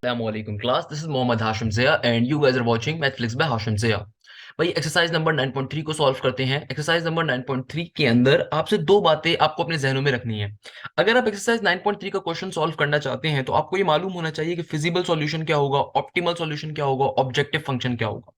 Assalamualaikum class, this is Mohammad Hashim Zia and you guys are watching Mathflix by Hashim Zia। भाई exercise number 9.3 को solve करते हैं। Exercise number 9.3 के अंदर आपसे दो बातें आपको अपने जहनों में रखनी है। अगर आप एक्सरसाइज 9.3 का क्वेश्चन सॉल्व करना चाहते हैं तो आपको ये मालूम होना चाहिए कि फिजिबल सॉल्यूशन क्या होगा, ऑप्टिमल सॉल्यूशन क्या होगा, ऑब्जेक्टिव फंक्शन क्या होगा।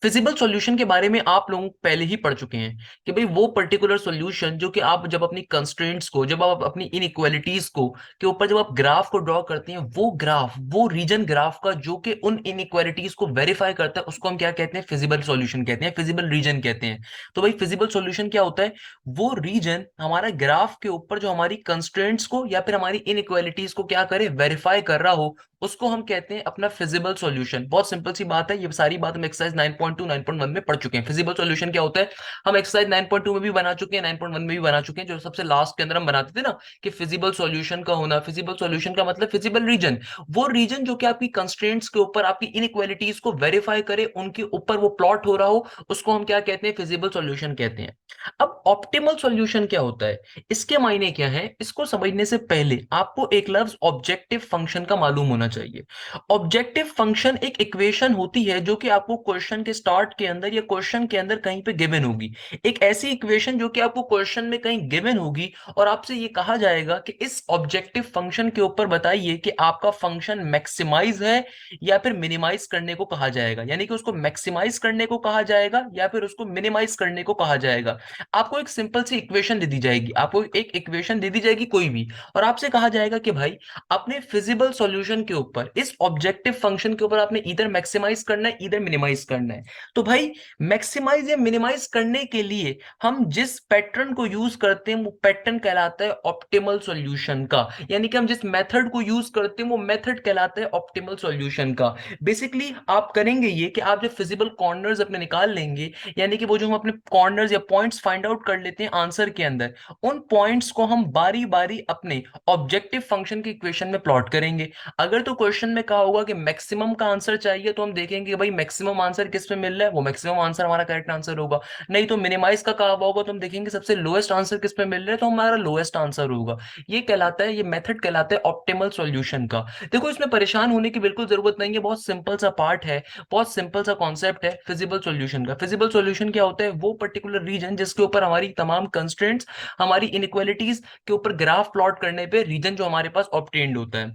फिजिबल सॉल्यूशन के बारे में आप लोग पहले ही पढ़ चुके हैं कि भाई वो पर्टिकुलर सॉल्यूशन जो कि आप जब अपनी कंस्ट्रेंट्स को, जब आप अपनी इनइक्वालिटीज को के ऊपर जब आप ग्राफ को ड्रॉ करते हैं, वो ग्राफ, वो रीजन ग्राफ का जो कि उन इनइक्वालिटीज को वेरीफाई करता है, उसको हम क्या कहते हैं? फिजिबल सॉल्यूशन कहते हैं, फिजिबल रीजन कहते हैं। तो भाई फिजिबल सॉल्यूशन क्या होता है? वो रीजन हमारा ग्राफ के ऊपर जो हमारी कंस्ट्रेंट्स को या फिर हमारी इनइक्वालिटीज को क्या करे, वेरीफाई कर रहा हो, उसको हम कहते हैं अपना फिजिबल सॉल्यूशन। बहुत सिंपल सी बात है, ये सारी बात हम एक्सरसाइज 9.2 9.1 में पढ़ चुके हैं। फिजिबल सॉल्यूशन क्या होता है हम एक्सरसाइज 9.2 में भी बना चुके हैं, 9.1 में भी बना चुके हैं। जो सबसे लास्ट के अंदर हम बनाते थे ना कि फिजिबल सॉल्यूशन का होना, फिजिबल सॉल्यूशन का मतलब फिजिबल रीजन, वो रीजन जो कि आपकी कंस्ट्रेंट्स के ऊपर आपकी इनइक्वालिटीज को वेरीफाई करे, उनके ऊपर वो प्लॉट हो रहा हो, उसको हम क्या कहते हैं? फिजिबल सॉल्यूशन कहते हैं। अब ऑप्टिमल सॉल्यूशन क्या होता है, इसके मायने क्या है, इसको समझने से पहले आपको एक लफ्ज ऑब्जेक्टिव फंक्शन का मालूम होना चाहिए। ऑब्जेक्टिव फंक्शन एक इक्वेशन होती है जो कि आपको क्वेश्चन के स्टार्ट के अंदर या क्वेश्चन के अंदर कहीं पे गिवन होगी। एक ऐसी इक्वेशन जो कि आपको क्वेश्चन में कहीं गिवन होगी और आपसे ये कहा जाएगा कि इस ऑब्जेक्टिव फंक्शन के ऊपर बताइए कि आपका फंक्शन मैक्सिमाइज है या फिर मिनिमाइज करने को कहा जाएगा, यानी कि उसको मैक्सिमाइज करने को कहा जाएगा या फिर उसको मिनिमाइज करने को कहा जाएगा। आपको एक सिंपल सी इक्वेशन दे दी जाएगी, आपको एक इक्वेशन दे दी जाएगी कोई भी, और आपसे कहा जाएगा कि भाई अपने फिजिबल सॉल्यूशन के ऊपर, इस ऑब्जेक्टिव फंक्शन के ऊपर आपने इधर मैक्सिमाइज करना है, इधर मिनिमाइज करना है। तो भाई मैक्सिमाइज या मिनिमाइज करने के लिए हम जिस पैटर्न को यूज करते हैं वो पैटर्न कहलाता है ऑप्टिमल सॉल्यूशन का, यानी कि हम जिस मेथड को यूज करते हैं वो मेथड कहलाता है ऑप्टिमल सॉल्यूशन का। बेसिकली आप करेंगे ये कि आप जो फिजिबल कॉर्नर्स अपने निकाल लेंगे, यानी कि वो जो हम अपने कॉर्नर्स या पॉइंट्स फाइंड आउट कर लेते हैं आंसर के अंदर, उन पॉइंट्स को हम बारी बारी अपने ऑब्जेक्टिव फंक्शन की इक्वेशन में प्लॉट करेंगे। अगर तो क्वेश्चन में कहा होगा कि मैक्सिमम का आंसर चाहिए तो हम देखेंगे कि भाई मैक्सिमम आंसर किस में मिल रहा है, वो मैक्सिमम आंसर हमारा करेक्ट आंसर होगा। नहीं तो मिनिमाइज का कहा हुआ होगा तो हम देखेंगे सबसे लोएस्ट आंसर किस में मिल रहा है, तो हमारा लोएस्ट आंसर होगा। ये कहलाता है, ये मेथड कहलाता है ऑप्टिमल सॉल्यूशन का। देखो इसमें परेशान होने की बिल्कुल जरूरत नहीं है, बहुत सिंपल सा पार्ट है, बहुत सिंपल सा कॉन्सेप्ट है फिजिबल सॉल्यूशन का। फिजिबल सॉल्यूशन क्या होता है? वो पर्टिकुलर रीजन जिसके ऊपर हमारी तमाम कंस्ट्रेंट्स, हमारी इनइक्वालिटीज के ऊपर ग्राफ प्लॉट करने पे रीजन जो हमारे पास ऑब्टेन्ड होता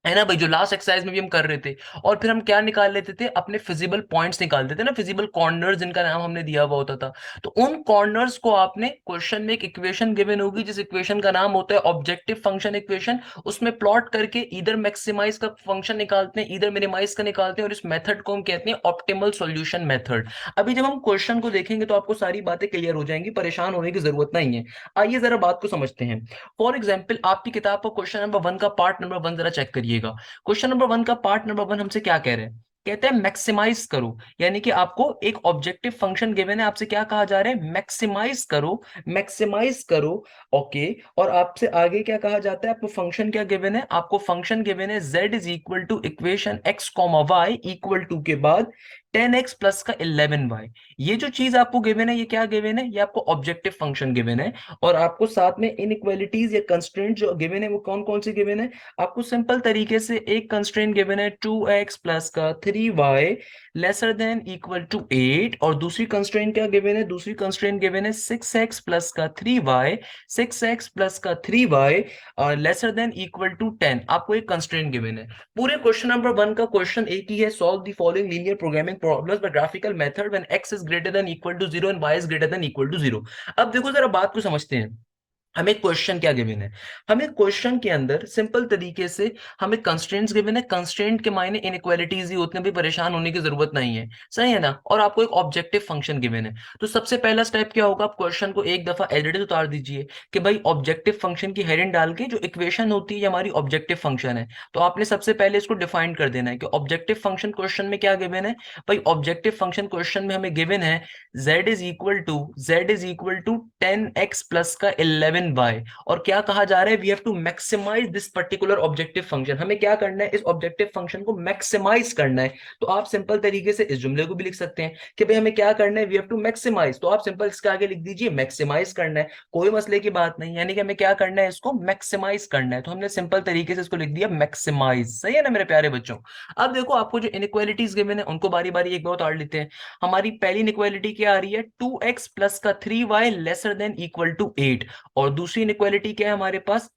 है ना भाई, जो लास्ट एक्सरसाइज में भी हम कर रहे थे। और फिर हम क्या निकाल लेते थे? अपने फिजिबल पॉइंट्स निकाल देते ना, फिजिबल कॉर्नर्स जिनका नाम हमने दिया हुआ होता था। तो उन कॉर्नर्स को आपने, क्वेश्चन में एक इक्वेशन गिवन होगी जिस इक्वेशन का नाम होता है ऑब्जेक्टिव फंक्शन इक्वेशन, उसमें प्लॉट करके इधर मैक्सिमाइज का फंक्शन निकालते हैं, इधर मिनिमाइज का निकालते हैं, और इस मेथड को हम कहते हैं ऑप्टिमल सॉल्यूशन मेथड। अभी जब हम क्वेश्चन को देखेंगे तो आपको सारी बातें क्लियर हो जाएंगी, परेशान होने की जरूरत नहीं है। आइए जरा बात को समझते हैं। फॉर एग्जाम्पल आपकी किताब का क्वेश्चन नंबर 1 का पार्ट नंबर 1 जरा चेक करिएगा। क्वेश्चन नंबर 1 का पार्ट नंबर 1 हमसे क्या कह रहे हैं? कहते हैं मैक्सिमाइज करो, यानी कि आपको एक ऑब्जेक्टिव फंक्शन गिवन है, आपसे क्या कहा जा रहा है? मैक्सिमाइज करो, मैक्सिमाइज करो। ओके। और आपसे आगे क्या कहा जाता है? आपको फंक्शन क्या गिवन है? आपको फंक्शन गिवन है z is equal to equation x comma y equal to के बाद 10x प्लस का 11y। ये जो चीज आपको गिवन है, ये क्या गिवन है? ये आपको ऑब्जेक्टिव फंक्शन गिवन है। और आपको साथ में इनइक्वालिटीज या कंस्ट्रेंट जो गिवन है वो कौन कौन सी गिवन है? आपको सिंपल तरीके से एक कंस्ट्रेंट गिवन है 2x प्लस का 3y lesser than equal to 8, और दूसरी कंस्ट्रेंट क्या गिवन है? दूसरी कंस्ट्रेंट गिवन है 6x प्लस का 3y, 6x प्लस का 3y और लेसर देन इक्वल टू 10। आपको एक कंस्ट्रेंट गिवन है। पूरे क्वेश्चन नंबर 1 का क्वेश्चन एक ही है, solve the following linear programming problems by graphical method when x is greater than equal to 0 and y is greater than equal to 0। अब देखो जरा बात को समझते हैं। हमें क्वेश्चन क्या गिवन है? हमें क्वेश्चन के अंदर सिंपल तरीके से हमें कंस्ट्रेंट्स गिवन है, कंस्ट्रेंट के मायने इनइक्वालिटीज ही होते हैं, भी परेशान होने की जरूरत नहीं है, सही है ना। और आपको एक ऑब्जेक्टिव फंक्शन गिवन है। तो सबसे पहला स्टेप क्या होगा? आप क्वेश्चन को एक दफा एज इट इज उतार दीजिए कि भाई ऑब्जेक्टिव फंक्शन की हेडिंग डाल के जो इक्वेशन होती है ये हमारी ऑब्जेक्टिव फंक्शन है। तो आपने सबसे पहले इसको डिफाइन कर देना है कि ऑब्जेक्टिव फंक्शन क्वेश्चन में क्या गिवन है। भाई ऑब्जेक्टिव फंक्शन क्वेश्चन में हमें गिवन है z is equal to 10x plus का 7y। और क्या कहा जा रहा है, we have to maximise this particular objective function. हमें क्या करना है, इस ऑब्जेक्टिव फंक्शन को मैक्सिमाइज करना है। तो आप सिंपल तरीके से इस जुमले को भी लिख सकते हैं कि भाई हमें क्या करना है, वी हैव टू मैक्सिमाइज। तो आप सिंपल इसके आगे लिख दीजिए मैक्सिमाइज करना है, कोई मसले की बात नहीं, यानी कि हमें क्या करना है, इसको मैक्सिमाइज करना है। तो हमने सिंपल तरीके से इसको लिख दिया मैक्सिमाइज। सही है ना मेरे प्यारे बच्चों। अब देखो आपको जो इनइक्वालिटीज गिवन है उनको बारी बारी एक बार उतार लेते हैं। हमारी पहली इनइक्वालिटी क्या आ रही है, 2x प्लस का 3y lesser than equal to 8। और दूसरी इनइक्वालिटी क्या है हमारे पास,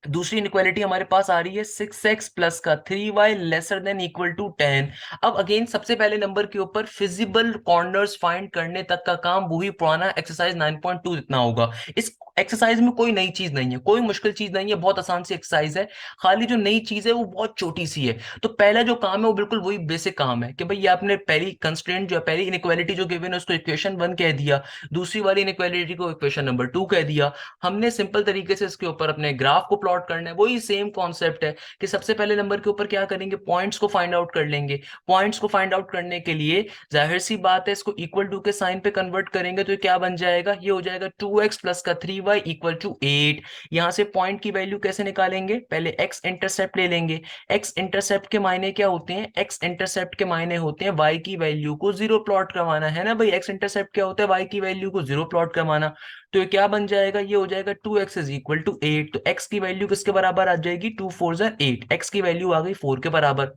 दूसरी इनक्वालिटी हमारे पास आ रही है 6x प्लस का 3y lesser than equal to 10। अब अगेन सबसे पहले नंबर के ऊपर फिजिबल कॉर्नर्स फाइंड करने तक का काम वही पुराना एक्सरसाइज 9.2 जितना होगा। इस एक्सरसाइज में कोई नई चीज नहीं है, कोई मुश्किल चीज नहीं है, बहुत आसान सी एक्सरसाइज है। खाली जो नई चीज है वो बहुत छोटी सी है। तो पहला जो काम है वो बिल्कुल वही बेसिक काम है कि भाई ये आपने पहली कंस्ट्रेंट जो है, पहली इनक्वालिटी जो गिवन है उसको इक्वेशन 1 कह दिया, दूसरी वाली इनक्वालिटी को इक्वेशन नंबर 2 कह दिया। हमने सिंपल तरीके से इसके ऊपर अपने ग्राफ को प्लॉट करना है। वही सेम कॉन्सेप्ट है कि सबसे पहले नंबर के ऊपर क्या करेंगे, पॉइंट्स को फाइंड आउट कर लेंगे। पॉइंट्स को फाइंड आउट करने के लिए जाहिर सी बात है, इसको इक्वल टू के साइन पे कन्वर्ट करेंगे तो ये क्या बन जाएगा, ये हो जाएगा 2x प्लस का 3y इक्वल टू 8। यहां से पॉइंट की वैल्यू कैसे निकालेंगे, पहले x इंटरसेप्ट ले लेंगे। x इंटरसेप्ट के मायने क्या होते हैं, x इंटरसेप्ट के मायने होते हैं y की वैल्यू को जीरो प्लॉट करवाना, है ना भाई। x इंटरसेप्ट क्या होता है, y की वैल्यू को जीरो प्लॉट करवाना। तो ये क्या बन जाएगा, ये हो जाएगा 2x इज इक्वल टू 8। तो x की वैल्यू किसके बराबर आ जाएगी, 2 4 जार 8, x की वैल्यू आ गई 4 के बराबर।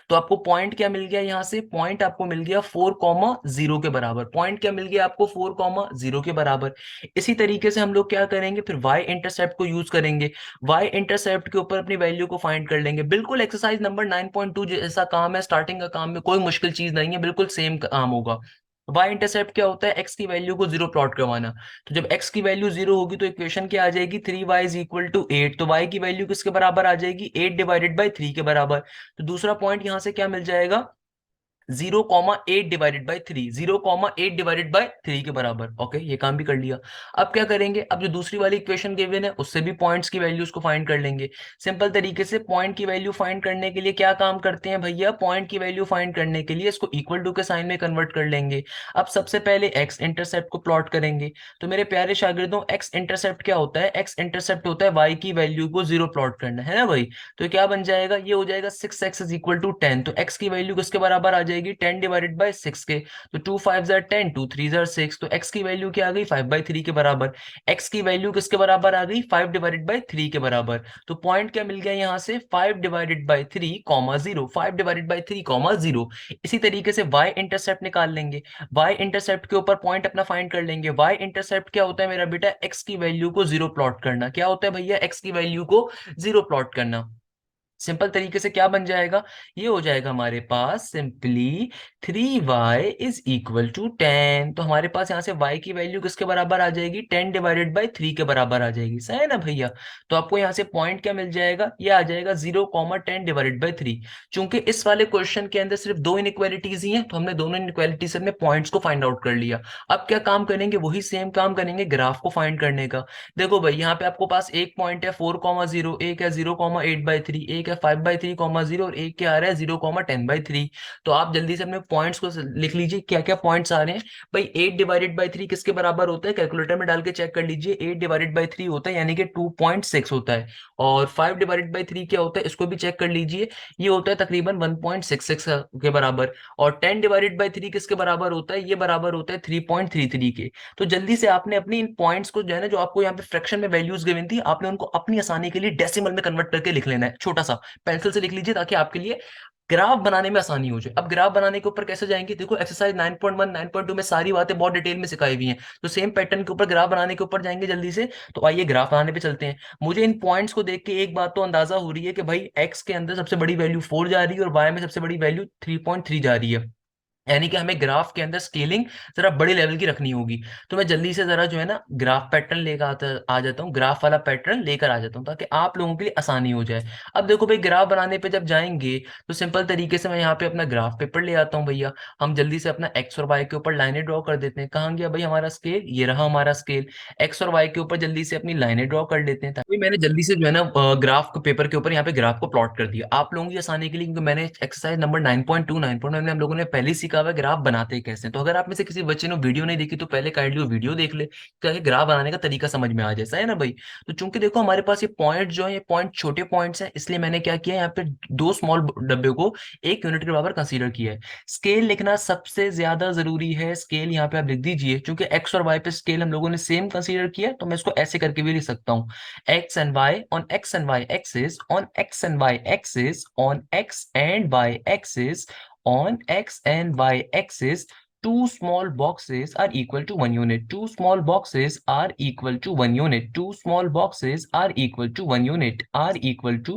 तो आपको पॉइंट क्या मिल गया, यहां से पॉइंट आपको मिल गया 4,0 के बराबर। पॉइंट क्या मिल गया आपको, 4,0 के बराबर। इसी तरीके से हम लोग क्या करेंगे, फिर y इंटरसेप्ट को यूज करेंगे। y इंटरसेप्ट के ऊपर अपनी वैल्यू को फाइंड कर लेंगे। बिल्कुल एक्सरसाइज नंबर 9.2 जैसा काम है, स्टार्टिंग का काम में कोई मुश्किल चीज नहीं है, बिल्कुल सेम काम होगा। y इंटरसेप्ट क्या होता है, x की वैल्यू को जीरो प्लॉट करवाना। तो जब x की वैल्यू जीरो होगी तो इक्वेशन क्या आ जाएगी, 3y इज इक्वल टू 8। तो y की वैल्यू किसके बराबर आ जाएगी, 8 डिवाइडेड बाई 3 के बराबर। तो दूसरा पॉइंट यहां से क्या मिल जाएगा, 0,8 डिवाइडेड बाई 3, 0,8 डिवाइडेड बाई 3 के बराबर। ओके, ये काम भी कर लिया। अब क्या करेंगे, अब जो दूसरी वाली इक्वेशन गिवन है उससे भी पॉइंट्स की वैल्यूज को फाइंड कर लेंगे। सिंपल तरीके से पॉइंट की वैल्यू फाइंड करने के लिए क्या काम करते हैं भैया, पॉइंट की वैल्यू फाइंड करने के लिए इसको इक्वल टू के साइन में कन्वर्ट कर लेंगे। अब सबसे पहले एक्स इंटरसेप्ट को प्लॉट करेंगे। तो मेरे प्यारे शागिर्दों, एक्स इंटरसेप्ट क्या होता है, एक्स इंटरसेप्ट होता है वाई की वैल्यू को जीरो प्लॉट करना, है ना भाई। तो क्या बन जाएगा, ये हो जाएगा 6x इज इक्वल टू 10। तो x की वैल्यू किसके बराबर आ जाएगी, 10 डिवाइडेड बाय 6 के। तो 2 5 जार 10, 2 3 जार 6। तो x की वैल्यू क्या आ गई, 5/3 के बराबर। x की वैल्यू किसके बराबर आ गई, 5 डिवाइडेड बाय 3 के बराबर। तो पॉइंट क्या मिल गया यहां से, 5 divided by 3 comma 0, 5 divided by 3 comma 0। इसी तरीके से y इंटरसेप्ट निकाल लेंगे। y इंटरसेप्ट के ऊपर पॉइंट अपना फाइंड कर लेंगे। y इंटरसेप्ट क्या होता है मेरा बेटा, x की वैल्यू को जीरो प्लॉट करना। क्या होता है भैया, x की वैल्यू को जीरो प्लॉट करना। सिंपल तरीके से क्या बन जाएगा, ये हो जाएगा हमारे पास simply 3y is equal to 10। तो हमारे पास यहां से y की वैल्यू किसके बराबर आ जाएगी, 10 डिवाइडेड बाई 3 के बराबर आ जाएगी। सही है ना भैया। तो आपको यहां से पॉइंट क्या मिल जाएगा, ये आ जाएगा 0,10 डिवाइडेड बाई 3। चूंकि इस वाले क्वेश्चन के अंदर सिर्फ दो इनइक्वालिटीज ही हैं, तो हमने दोनों इनइक्वालिटी से अपने पॉइंट्स को फाइंड आउट कर लिया। अब क्या काम करेंगे, वही सेम काम करेंगे ग्राफ को फाइंड करने का। देखो भाई, यहाँ पे आपको पास एक पॉइंट है 4,0, एक है 0,8/3, एक है 5/3,0 और एक क्या आ रहा है 0,10/3। तो आप जल्दी से अपने पॉइंट्स को लिख लीजिए, क्या क्या पॉइंट्स आ रहे हैं भाई। 8 डिवाइडेड बाई 3 किसके बराबर होता है, कैलकुलेटर में डाल के चेक कर लीजिए। 8 डिवाइडेड बाई 3 होता है यानी कि 2.6 होता है। और 5 डिवाइडेड बाई 3 क्या होता है, इसको भी चेक कर लीजिए, ये होता है तकरीबन 1.66 के बराबर। और 10 डिवाइडेड बाई 3 किसके बराबर होता है, ये बराबर होता है 3.33 के। तो जल्दी से आपने अपनी इन पॉइंट्स को जो है ना, जो आपको यहाँ पे फ्रैक्शन में वैल्यूज गिवन थी, आपने उनको अपनी आसानी के लिए डेसिमल में कन्वर्ट करके लिख लेना है। छोटा सा पेंसिल से लिख लीजिए ताकि आपके लिए ग्राफ बनाने में आसानी हो जाए। अब ग्राफ बनाने के ऊपर कैसे जाएंगे, देखो एक्सरसाइज 9.1 9.2 में सारी बातें बहुत डिटेल में सिखाई हुई हैं। तो सेम पैटर्न के ऊपर ग्राफ बनाने के ऊपर जाएंगे जल्दी से। तो आइए ग्राफ बनाने पे चलते हैं। मुझे इन पॉइंट्स को देख के एक बात तो अंदाजा हो रही है कि भाई एक्स के अंदर सबसे बड़ी वैल्यू 4 जा रही है और वाई में सबसे बड़ी वैल्यू 3.3 जा रही है। यानी कि हमें ग्राफ के अंदर स्केलिंग जरा बड़े लेवल की रखनी होगी। तो मैं जल्दी से जरा जो है ना ग्राफ पैटर्न लेकर आ जाता हूँ, ग्राफ वाला पैटर्न लेकर आ जाता हूँ ताकि आप लोगों के लिए आसानी हो जाए। अब देखो भाई, ग्राफ बनाने पे जब जाएंगे तो सिंपल तरीके से मैं यहाँ पे अपना ग्राफ पेपर ले आता हूँ भैया। हम जल्दी से अपना एक्स और वाई के ऊपर लाइनें ड्रॉ कर देते हैं। कहाँ गया भाई हमारा स्केल, ये रहा हमारा स्केल। एक्स और वाई के ऊपर जल्दी से अपनी लाइनें ड्रॉ कर लेते हैं। ये मैंने जल्दी से जो है ना ग्राफ को पेपर के ऊपर यहाँ पे ग्राफ को प्लॉट कर दिया आप लोगों की आसानी के लिए, क्योंकि मैंने एक्सरसाइज नंबर 9.2 9.1 में हम लोगों ने पहले ही सीखा हुआ है ग्राफ बनाते कैसे हैं। तो अगर आप में से किसी बच्चे ने वीडियो नहीं देखी तो पहले काइंडली वो वीडियो देख ले, ताकि ग्राफ बनाने का तरीका समझ में आ जाए, सही है ना भाई। तो चूंकि देखो हमारे पास ये पॉइंट जो है ये पॉइंट छोटे पॉइंट्स हैं, इसलिए मैंने क्या किया यहाँ पे दो स्मॉल डब्बे को एक यूनिट के बराबर कंसीडर किया है। स्केल लिखना सबसे ज्यादा जरूरी है, स्केल यहाँ पे आप लिख दीजिए, क्योंकि एक्स और वाई पे स्केल हम लोगों ने सेम कंसीडर किया है, तो मैं इसको ऐसे करके भी लिख सकता हूँ। x and y on x and y axis on x and y axis on x and y axis on x and y axis. Two small boxes are equal to 1 unit. Two small boxes are equal to 1 unit. Two small boxes are equal to 1 unit. Are equal to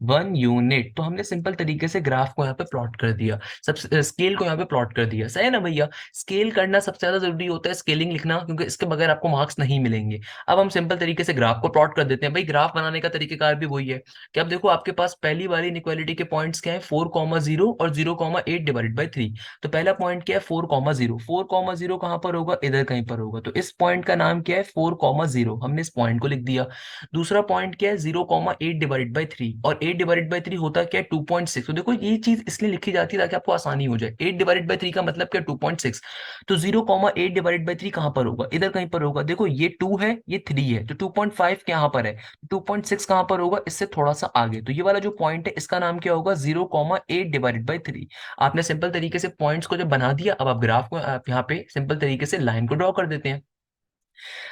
1 unit. तो हमने simple तरीके से graph को यहाँ पे plot कर दिया, सब स्केल को यहाँ पे प्लॉट कर दिया, सही है ना भैया। स्केल करना सबसे ज्यादा जरूरी होता है, स्केलिंग लिखना, क्योंकि इसके बगैर आपको मार्क्स नहीं मिलेंगे। अब हम सिंपल तरीके से ग्राफ को प्लॉट कर देते हैं भाई। ग्राफ बनाने का तरीकेकार भी वही है कि अब देखो आपके पास पहली वाली इनइक्वालिटी के पॉइंट्स क्या है, 4,0 और 0,8 डिवाइडेड बाई 3। तो पहला पॉइंट क्या है 4,0, 4,0 कहाँ पर होगा, इधर कहीं पर होगा, तो इस पॉइंट का नाम क्या है 4,0, हमने इस पॉइंट को लिख दिया। दूसरा पॉइंट क्या है 0,8 डिवाइडेड बाई 3, और 8 डिवाइडेड बाई 3 होता क्या है 2.6। तो देखो ये चीज इसलिए लिखी जाती है ताकि आपको आसानी हो जाए, 8 डिवाइडेड बाई 3 का मतलब क्या 2.6। तो 0,8 डिवाइडेड बाई 3 कहां पर होगा, इधर कहीं पर होगा। देखो ये 2 है ये 3 है, तो 2.5 यहाँ पर है, 2.6 कहां पर होगा, इससे थोड़ा सा आगे। तो ये वाला जो पॉइंट है इसका नाम क्या होगा 0,8 डिवाइडेड बाई 3। आपने सिंपल तरीके से पॉइंट्स को जब बना दिया, अब आप ग्राफ को आप यहाँ पे सिंपल तरीके से लाइन को ड्रॉ कर देते हैं।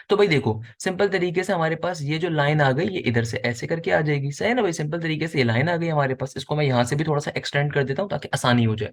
तो भाई देखो सिंपल तरीके से हमारे पास ये जो लाइन आ गई ये इधर से ऐसे करके आ जाएगी, सही है ना भाई। सिंपल तरीके से ये लाइन आ गई हमारे पास, इसको मैं यहाँ से भी थोड़ा सा एक्सटेंड कर देता हूँ ताकि आसानी हो जाए।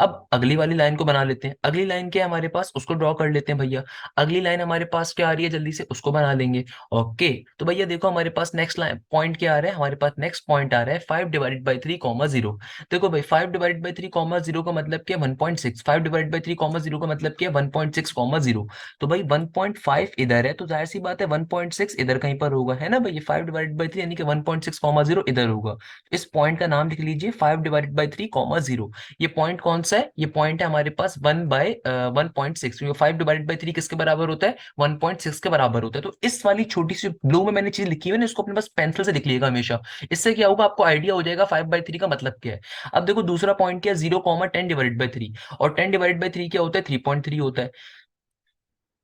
अब अगली वाली लाइन को बना लेते हैं। अगली लाइन क्या है हमारे पास, उसको ड्रॉ कर लेते हैं भैया। अगली लाइन हमारे पास क्या आ रही है, जल्दी से उसको बना लेंगे। ओके, तो भैया देखो हमारे पास नेक्स्ट लाइन पॉइंट क्या आ रहा है, हमारे पास नेक्स्ट पॉइंट आ रहा है 5/3, देखो भाई 5/3, का मतलब क्या 1.6, 5/3, का मतलब क्या 1.6, तो भाई 1.5 इधर है, तो जाहिर सी बात है 1.6 इधर कहीं पर होगा, है ना भाई। ये 5/3 यानी कि 1.6, इधर होगा। इस पॉइंट का नाम लिख लीजिए 5/3, ये पॉइंट कौन सा है, ये पॉइंट है हमारे पास 1/1.6, क्योंकि 5/3 किसके बराबर होता है 1.6 के बराबर होता है। तो इस वाली छोटी सी ब्लू में मैंने चीज लिखी हुई है ना, इसको अपने पास पेंसिल से लिख लीजिएगा हमेशा। इससे क्या होगा आपको आइडिया हो जाएगा 5/3 का मतलब क्या है। अब देखो दूसरा पॉइंट क्या है 0,10/3, और 10/3 क्या होता है 3.3 होता है।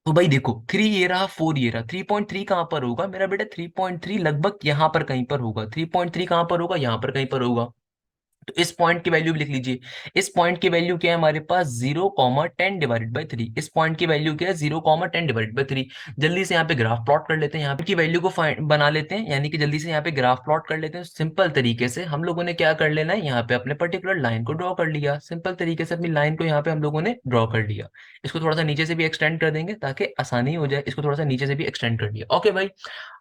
तो भाई देखो 3 ये रहा 4 ये रहा, 3.3 कहां पर होगा मेरा बेटा, 3.3 लगभग यहाँ पर कहीं पर होगा, 3.3 कहां पर होगा यहाँ पर कहीं पर होगा। तो इस पॉइंट की वैल्यू भी लिख लीजिए। इस पॉइंट की वैल्यू क्या है हमारे पास 0,10/3। इस पॉइंट की वैल्यू क्या है 0,10/3। जल्दी से यहाँ पे ग्राफ प्लॉट कर लेते हैं, यहाँ पे की वैल्यू को बना लेते हैं, यानी कि जल्दी से यहाँ पे ग्राफ प्लॉट कर लेते हैं। सिंपल तरीके से हम लोगों ने क्या कर लेना है, यहाँ पे अपने पर्टिकुलर लाइन को ड्रॉ कर लिया। सिंपल तरीके से अपनी लाइन को यहाँ पे हम लोगों ने ड्रॉ कर लिया। इसको थोड़ा सा नीचे से भी एक्सटेंड कर देंगे ताकि आसानी हो जाए, इसको थोड़ा सा नीचे से भी एक्सटेंड कर दिया। ओके भाई,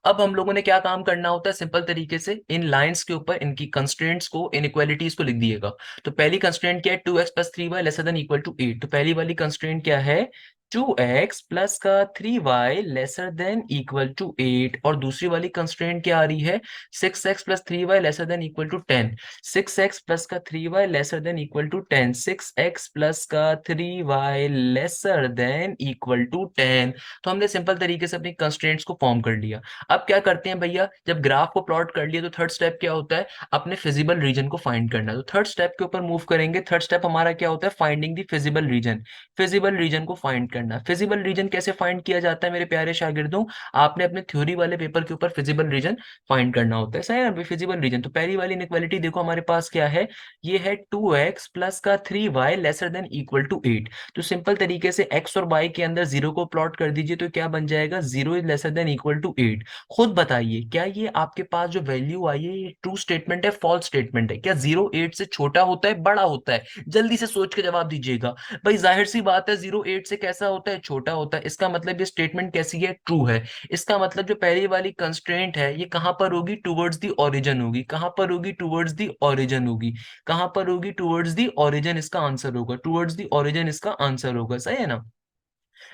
अब हम लोगों ने क्या काम करना होता है, सिंपल तरीके से इन लाइंस के ऊपर इनकी कंस्ट्रेंट्स को इनइक्वालिटीज को लिख दिएगा। तो पहली कंस्ट्रेंट क्या है 2x + 3y lesser than equal to 8। तो पहली वाली कंस्ट्रेंट क्या है 2x + 3y lesser than equal to 8, और दूसरी वाली कंस्ट्रेंट क्या आ रही है 6x + 3y lesser than equal to 10। 6x + 3y lesser than equal to 10, 6x + 3y lesser than equal to 10। तो हमने सिंपल तरीके से अपनी कंस्ट्रेंट्स को फॉर्म कर लिया। अब क्या करते हैं भैया, जब ग्राफ को प्लॉट कर लिया तो थर्ड स्टेप क्या होता है, अपने फिजिबल रीजन को फाइंड करना है। तो थर्ड स्टेप के ऊपर मूव करेंगे। थर्ड स्टेप हमारा क्या होता है, finding the feasible region. Feasible region को फाइंड करना। फिजिबल रीजन कैसे फाइंड किया जाता है मेरे प्यारे शागिर्दों, आपने अपने थ्योरी वाले पेपर के ऊपर फिजिबल रीजन फाइंड करना होता है, सही है ना फिजिबल रीजन। तो पहली वाली इनइक्वालिटी देखो हमारे पास क्या है, ये है 2x + 3y lesser than equal to 8। तो सिंपल तरीके से x और y के अंदर जीरो को प्लॉट कर दीजिए, तो क्या बन जाएगा 0 is lesser than equal to 8। खुद बताइए क्या ये आपके पास जो वैल्यू आई है ये ट्रू स्टेटमेंट है फॉल्स स्टेटमेंट है, क्या 0 8 से छोटा होता है बड़ा होता है, जल्दी से सोच के जवाब दीजिएगा। भाई जाहिर सी बात है 0 8 से कैसा होता है छोटा होता है, इसका मतलब ये स्टेटमेंट कैसी है ट्रू है। इसका मतलब जो पहली वाली कंस्ट्रेंट है ये कहां पर होगी टूवर्ड्स दी ओरिजिन होगी, कहां पर होगी टूवर्ड्स दी ओरिजिन होगी, कहां पर होगी टूवर्ड्स दी ओरिजिन, इसका आंसर होगा टूवर्ड्स दी ओरिजिन, इसका आंसर होगा, सही है ना।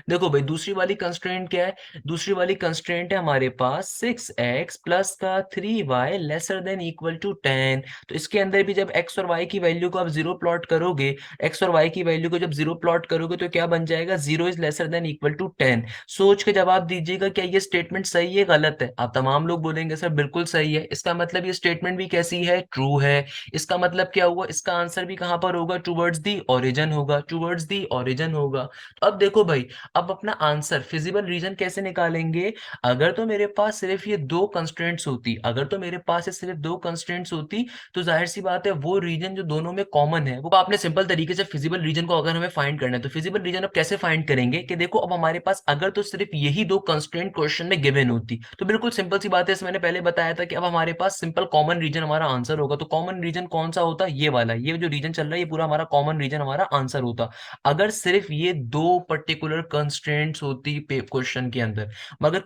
देखो भाई दूसरी वाली कंस्ट्रेंट क्या है, दूसरी वाली कंस्ट्रेंट है हमारे पास 6x प्लस का 3y lesser than equal to 10। तो इसके अंदर भी जब x और y की वैल्यू को आप जीरो प्लॉट करोगे, x और y की वैल्यू को जब जीरो प्लॉट करोगे तो क्या बन जाएगा, 0 is lesser than equal to 10। सोच के जवाब दीजिएगा क्या ये स्टेटमेंट सही है गलत है। आप तमाम लोग बोलेंगे सर बिल्कुल सही है, इसका मतलब ये स्टेटमेंट भी कैसी है, ट्रू है। इसका मतलब क्या हुआ, इसका आंसर भी कहां पर होगा, टूवर्ड्स दी ओरिजिन होगा, टूवर्ड्स दी ओरिजिन होगा। तो अब देखो भाई, अब अपना आंसर फिजिबल रीजन कैसे निकालेंगे। अगर तो मेरे पास सिर्फ ये दो कंस्ट्रेंट्स होती, अगर तो मेरे पास ये सिर्फ दो कंस्ट्रेंट्स होती, तो जाहिर सी बात है वो रीजन जो दोनों में कॉमन है वो आपने सिंपल तरीके से फिजिबल रीजन को अगर हमें फाइंड करना है तो फिजिबल रीजन अब कैसे फाइंड करेंगे कि देखो अब हमारे पास अगर तो सिर्फ यही दो कंस्ट्रेंट क्वेश्चन में गिवन होती तो बिल्कुल सिंपल सी बात है, मैंने पहले बताया था कि अब हमारे पास सिंपल कॉमन रीजन हमारा आंसर होगा। तो कॉमन रीजन कौन सा होता, ये वाला, ये जो रीजन चल रहा है ये पूरा हमारा कॉमन रीजन हमारा आंसर होता अगर सिर्फ ये दो पर्टिकुलर कंस्ट्रेंट्स होती क्वेश्चन के अंदर। मगर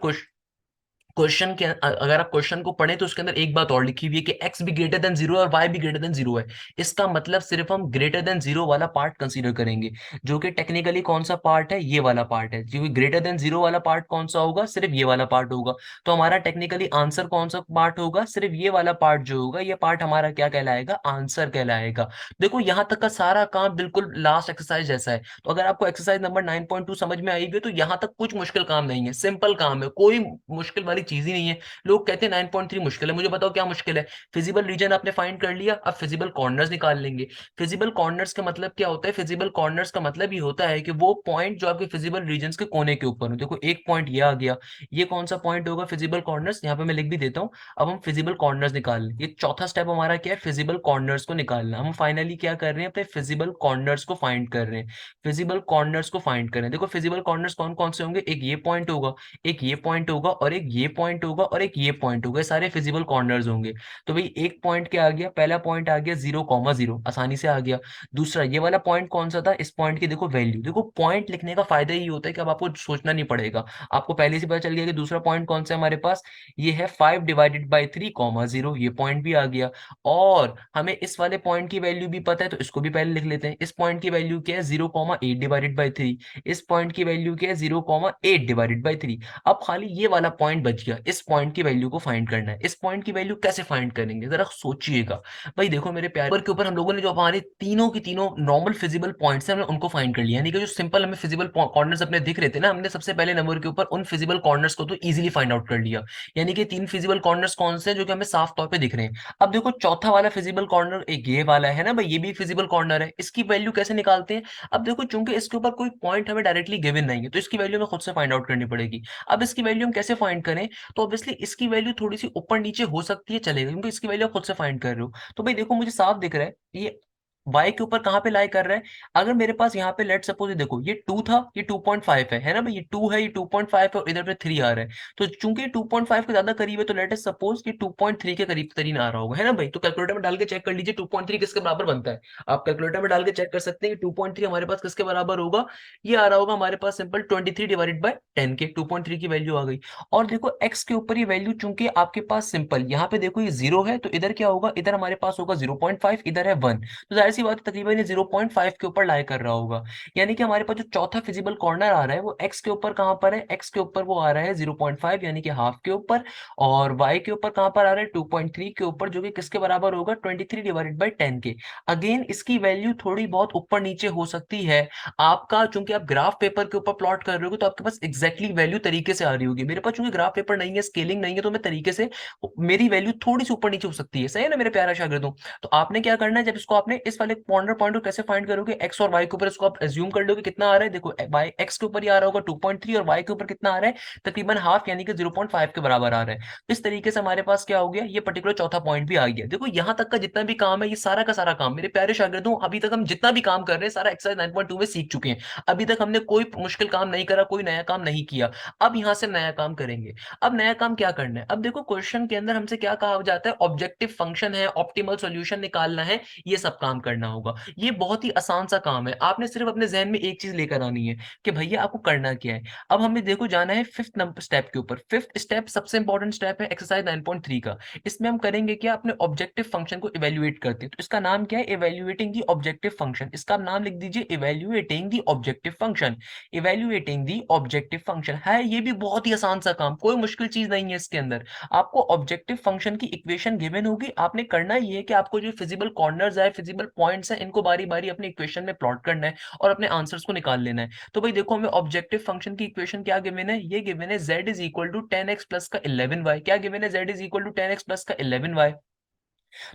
क्वेश्चन के अगर आप क्वेश्चन को पढ़ें तो उसके अंदर एक बात और लिखी हुई है कि x भी ग्रेटर देन जीरो और y भी ग्रेटर देन जीरो है। इसका मतलब सिर्फ हम ग्रेटर देन जीरो वाला पार्ट कंसीडर करेंगे, जो कि टेक्निकली कौन सा पार्ट है, ये वाला पार्ट है। क्योंकि ग्रेटर देन जीरो वाला पार्ट कौन सा होगा, सिर्फ ये वाला पार्ट होगा। तो हमारा टेक्निकली आंसर कौन सा पार्ट होगा, सिर्फ ये वाला पार्ट जो होगा, ये पार्ट हमारा क्या कहलाएगा, आंसर कहलाएगा। देखो यहां तक का सारा काम बिल्कुल लास्ट एक्सरसाइज जैसा है। तो अगर आपको एक्सरसाइज नंबर 9.2 समझ में आई भी तो यहां तक कुछ मुश्किल काम नहीं है, सिंपल काम है, कोई मुश्किल वाली चीज ही नहीं है। लोग कहते हैं 9.3 मुश्किल है, मुझे बताओ क्या मुश्किल है। फिजिबल रीजन आपने फाइंड कर लिया, अब फिजिबल कॉर्नर्स निकाल लेंगे। फिजिबल कॉर्नर्स का मतलब क्या होता है, फिजिबल कॉर्नर्स का मतलब ये होता है कि वो पॉइंट जो आपके फिजिबल रीजन के कोने के ऊपर हो। देखो एक पॉइंट ये आ गया, ये कौन सा पॉइंट होगा, फिजिबल कॉर्नर्स, यहाँ पे मैं लिख भी देता हूँ। अब हम फिजिबल कॉर्नर्स निकाल लें, ये चौथा स्टेप हमारा क्या है, फिजिबल कॉर्नर्स को निकालना। हम फाइनली क्या कर रहे हैं, अपने फिजिबल कॉर्नर्स को फाइंड कर रहे हैं, फिजिबल कॉर्नर्स को फाइंड कर रहे हैं। देखो फिजिबल कॉर्नर्स कौन कौन से होंगे, एक ये पॉइंट होगा, एक ये पॉइंट होगा, और एक ये पॉइंट होगा, और एक ये पॉइंट होगा, ये सारे फिजिबल कॉर्नर्स होंगे। तो भाई एक पॉइंट क्या आ गया, पहला पॉइंट आ गया 0,0, आसानी से आ गया। दूसरा ये वाला पॉइंट कौन सा था, इस पॉइंट की देखो वैल्यू। देखो पॉइंट लिखने का फायदा ये होता है कि अब आपको सोचना नहीं पड़ेगा, आपको पहले से पता चल गया कि दूसरा पॉइंट कौन सा है हमारे पास, ये है 5/3,0, ये पॉइंट भी आ गया। और हमें इस वाले पॉइंट की वैल्यू भी पता है तो इसको भी पहले लिख लेते हैं। इस पॉइंट की वैल्यू क्या है, 0,8/3। इस पॉइंट की वैल्यू क्या है, 0,8/3। अब खाली ये वाला पॉइंट बच गया, इस पॉइंट की वैल्यू को फाइंड करना है। इस पॉइंट की वैल्यू कैसे फाइंड करेंगे जरा सोचिएगा। भाई देखो मेरे प्यारे, ऊपर के ऊपर हम लोगों ने जो हमारे तीनों की तीनों नॉर्मल फिजिबल पॉइंट्स हैं हमने उनको फाइंड कर लिया, यानी कि जो सिंपल हमें फिजिबल कॉर्नर्स अपने दिख रहे थे ना, हमने सबसे पहले नंबर के ऊपर उन फिजिबल कॉर्नर्स को तो इजीली फाइंड आउट कर लिया। यानी कि तीन फिजिबल कॉर्नर्स कौन से हैं जो कि हमें साफ तौर पे दिख रहे हैं। अब देखो चौथा वाला फिजिबल कॉर्नर एक ये वाला है ना भाई, ये भी फिजिबल कॉर्नर है, इसकी वैल्यू कैसे निकालते हैं। अब देखो चूंकि इसके ऊपर कोई पॉइंट हमें डायरेक्टली गिवन नहीं है तो इसकी वैल्यू हमें खुद से फाइंड आउट करनी पड़ेगी। अब इसकी वैल्यू हम कैसे फाइंड करें, तो ऑब्वियसली इसकी वैल्यू थोड़ी सी ऊपर नीचे हो सकती है, चलेगा, क्योंकि इसकी वैल्यू आप खुद से फाइंड कर रहे हो। तो भाई देखो मुझे साफ दिख रहा है ये y के ऊपर कहां पे लाई कर रहा है। अगर मेरे पास यहाँ पे लेट सपोज देखो ये 2 था, ये 2.5 है ना भाई, ये 2 है, ये 2.5 है, और इधर पे 3 आ रहा है। तो चूंकि ये 2.5 के ज्यादा करीब है तो लेट सपोज ये 2.3 के करीब तरीन आ रहा होगा, है ना भाई। तो कैलकुलेटर में डाल के चेक कर लीजिए 2.3 किसके बराबर बनता है। आप कैलकुलेटर में डाल के चेक कर सकते हैं कि 2.3 हमारे पास किसके बराबर होगा। ये आ रहा होगा हमारे पास सिंपल 23/10 के, 2.3 की वैल्यू आ गई। और देखो x के ऊपर ये वैल्यू चूंकि आपके पास सिंपल यहाँ पे देखो ये 0 है तो इधर क्या होगा, इधर हमारे पास होगा 0.5, इधर है 1। तो जाहिर सी बात है तकरीबन ये 0.5 के ऊपर लाई कर रहा होगा। यानी कि हमारे पास जो चौथा फिजिबल कॉर्नर आ रहा है वो x के ऊपर कहां पर है, x के ऊपर वो आ रहा है 0.5 यानी कि हाफ के ऊपर। और y के ऊपर कहां पर आ रहा है, 2.3 के ऊपर, जो कि किसके बराबर होगा, 23/10 के। अगेन इसकी वैल्यू थोड़ी बहुत ऊपर नीचे हो सकती है। आपका चूंकि आप ग्राफ पेपर के ऊपर प्लॉट कर रहे हो तो आपके पास एग्जैक्टली वैल्यू तरीके से आ रही होगी। मेरे पास चूंकि ग्राफ पेपर नहीं है, स्केलिंग नहीं है, तो मैं तरीके से मेरी वैल्यू थोड़ी सी ऊपर नीचे हो सकती है, सही है ना मेरे प्यारा शागिर्दों। तो आपने क्या करना है, जब इसको आपने इस वाले कॉर्नर पॉइंट को कैसे फाइंड करोगे, एक्स और वाई के ऊपर इसको आप एज्यूम कर लोगे कितना आ रहा है। देखो वाई एक्स के ऊपर ही आ रहा होगा 2.3 और वाई के ऊपर कितना आ रहा है, तकरीबन हाफ यानी कि 0.5 के बराबर आ रहा है। इस तरीके से हमारे पास क्या हो गया, ये पर्टिकुलर चौथा पॉइंट भी आ गया। देखो यहां तक का जितना भी काम है ये सारा का सारा काम मेरे प्यारे शागिर्दों, अभी तक हम जितना भी काम कर रहे हैं सारा एक्सरसाइज 9.2 में सीख चुके हैं। अभी तक हमने कोई मुश्किल काम नहीं करा, कोई नया काम नहीं किया। अब यहां से नया काम करेंगे। अब नया काम क्या करना है, अब देखो क्वेश्चन के अंदर हमसे क्या कहा जाता है, ऑब्जेक्टिव फंक्शन है, ऑप्टिमल सॉल्यूशन निकालना है, ये सब काम करना करना होगा। ये बहुत ही आसान सा काम है। आपने सिर्फ अपने ज़हन में एक चीज़ लेकर आनी है कि भैया आपको करना क्या है। अब हमें देखो जाना है 5th नंबर स्टेप के ऊपर। 5th स्टेप सबसे इंपॉर्टेंट स्टेप है एक्सरसाइज 9.3 का। इसमें हम करेंगे क्या, अपने ऑब्जेक्टिव फंक्शन को इवैल्यूएट करते हैं। तो इसका नाम क्या है, इवैल्यूएटिंग द ऑब्जेक्टिव फंक्शन। इसका आप नाम लिख दीजिए evaluating the objective function. Evaluating the objective function है, ये भी बहुत ही आसान सा काम, कोई मुश्किल चीज़ नहीं है इसके अंदर। आपको ऑब्जेक्टिव फंक्शन की इक्वेशन गिवन होगी, आपने करना ये है कि आपको जो फिजिबल कॉर्नर्स है, फिजिबल पॉइंट्स हैं, इनको बारी-बारी अपनी इक्वेशन में प्लॉट करना है और अपने आंसर्स को निकाल लेना है। तो भाई देखो हमें ऑब्जेक्टिव फंक्शन की इक्वेशन क्या गिवन है, ये गिवन है z is equal to 10x plus का 11y। क्या गिवन है, z is equal to 10x plus का 11y।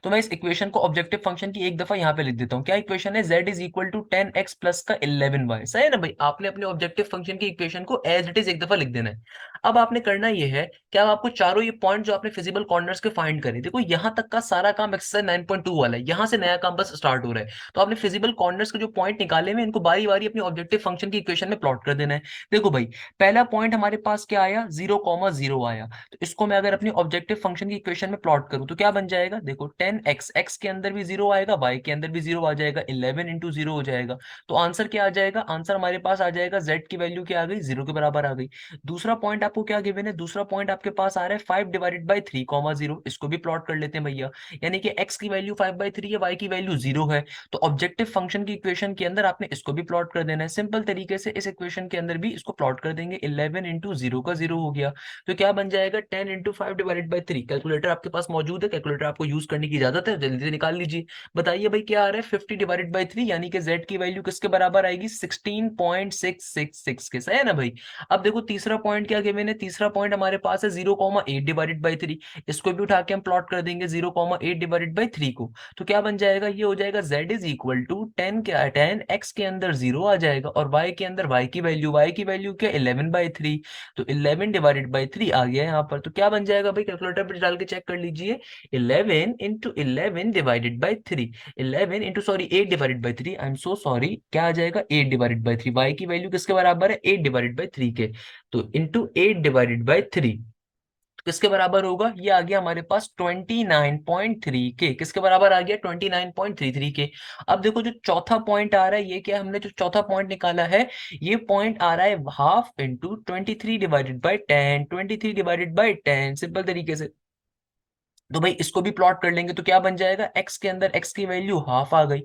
तो मैं इस इक्वेशन को ऑब्जेक्टिव फंक्शन की एक दफा यहाँ पे लिख देता हूँ। क्या इक्वेशन है, z is equal to 10x plus का 11y। सही है ना भाई, आपने अपने ऑब्जेक्टिव फंक्शन की इक्वेशन को एज इट इज एक दफा लिख देना है। अब आपने करना ये है कि अब आपको चारों ये पॉइंट जो आपने फिजिबल कॉर्नर्स के फाइंड करे, देखो यहाँ तक का सारा काम एक्सरसाइज 9.2 वाला है, यहाँ से नया काम बस स्टार्ट हो रहा है। तो आपने फिजिबल कॉर्नर्स के जो पॉइंट निकाले हुए इनको बारी बारी अपनी ऑब्जेक्टिव फंक्शन की इक्वेशन में प्लॉट कर देना है। देखो भाई पहला पॉइंट हमारे पास क्या आया, 0,0 आया। तो इसको मैं अगर अपनी ऑब्जेक्टिव फंक्शन की इक्वेशन में प्लॉट करूं तो क्या बन जाएगा, देखो 10x, x के अंदर भी 0 आएगा, y के अंदर भी 0 आ जाएगा, 11 इंटू 0 हो जाएगा। तो आंसर क्या आ जाएगा, आंसर हमारे पास आ जाएगा z की वैल्यू क्या आ गई, 0 के बराबर आ गई। दूसरा पॉइंट आपको क्या गिवन है, दूसरा पॉइंट आपके पास आ रहा है 5 डिवाइडेड बाई 3,0। इसको भी प्लॉट कर लेते हैं भैया, यानी कि x की वैल्यू 5/3 है, y की वैल्यू 0 है। तो ऑब्जेक्टिव फंक्शन की इक्वेशन के अंदर आपने इसको भी प्लॉट कर देना है। सिंपल तरीके से इस इक्वेशन के अंदर भी इसको प्लॉट कर देंगे, 11 इंटू 0 का 0 हो गया। तो क्या बन जाएगा, 10 इंटू 5 डिवाइडेड बाई 3। कैलकुलेटर आपके पास मौजूद है, कैलकुलेटर आपको यूज करने की इजाजत है, जल्दी से निकाल लीजिए। बताइए भाई क्या आ रहा है, 50 डिवाइडेड बाई 3, यानी कि z की वैल्यू किसके बराबर आएगी, 16.666 के। सही है ना भाई। अब देखो तीसरा पॉइंट क्या गिवन है, तीसरा पॉइंट हमारे पास है 0,8 डिवाइडेड बाई 3। इसको भी उठा के हम प्लॉट कर देंगे 0,8 डिवाइडेड बाई 3 को। तो क्या बन जाएगा, ये हो जाएगा z इज इक्वल टू 10 क्या, 10 x के अंदर 0 आ जाएगा और y के अंदर y की वैल्यू क्या, 11/3। तो 11 डिवाइडेड बाई 3 आ गया यहाँ पर। तो क्या बन जाएगा भाई, कैलकुलेटर पर डाल के चेक कर लीजिए, 11 into 11 divided by 3, 11 into sorry 8 divided by 3, I am so sorry, क्या आ जाएगा 8 डिवाइडेड बाई 3। y की वैल्यू किसके बराबर है, 8 डिवाइडेड बाई 3 के। तो इंटू 8 डिवाइडेड बाई 3 किसके बराबर होगा, ये आ गया हमारे पास 29.3 के। किसके बराबर आ गया, 29.33 के। अब देखो जो चौथा पॉइंट आ रहा है, ये क्या, हमने जो चौथा पॉइंट निकाला है, ये पॉइंट आ रहा है half into 23 divided by 10, 23 divided by 10। Simple तरीके से तो भाई इसको भी प्लॉट कर लेंगे तो क्या बन जाएगा, x के अंदर x की वैल्यू हाफ आ गई,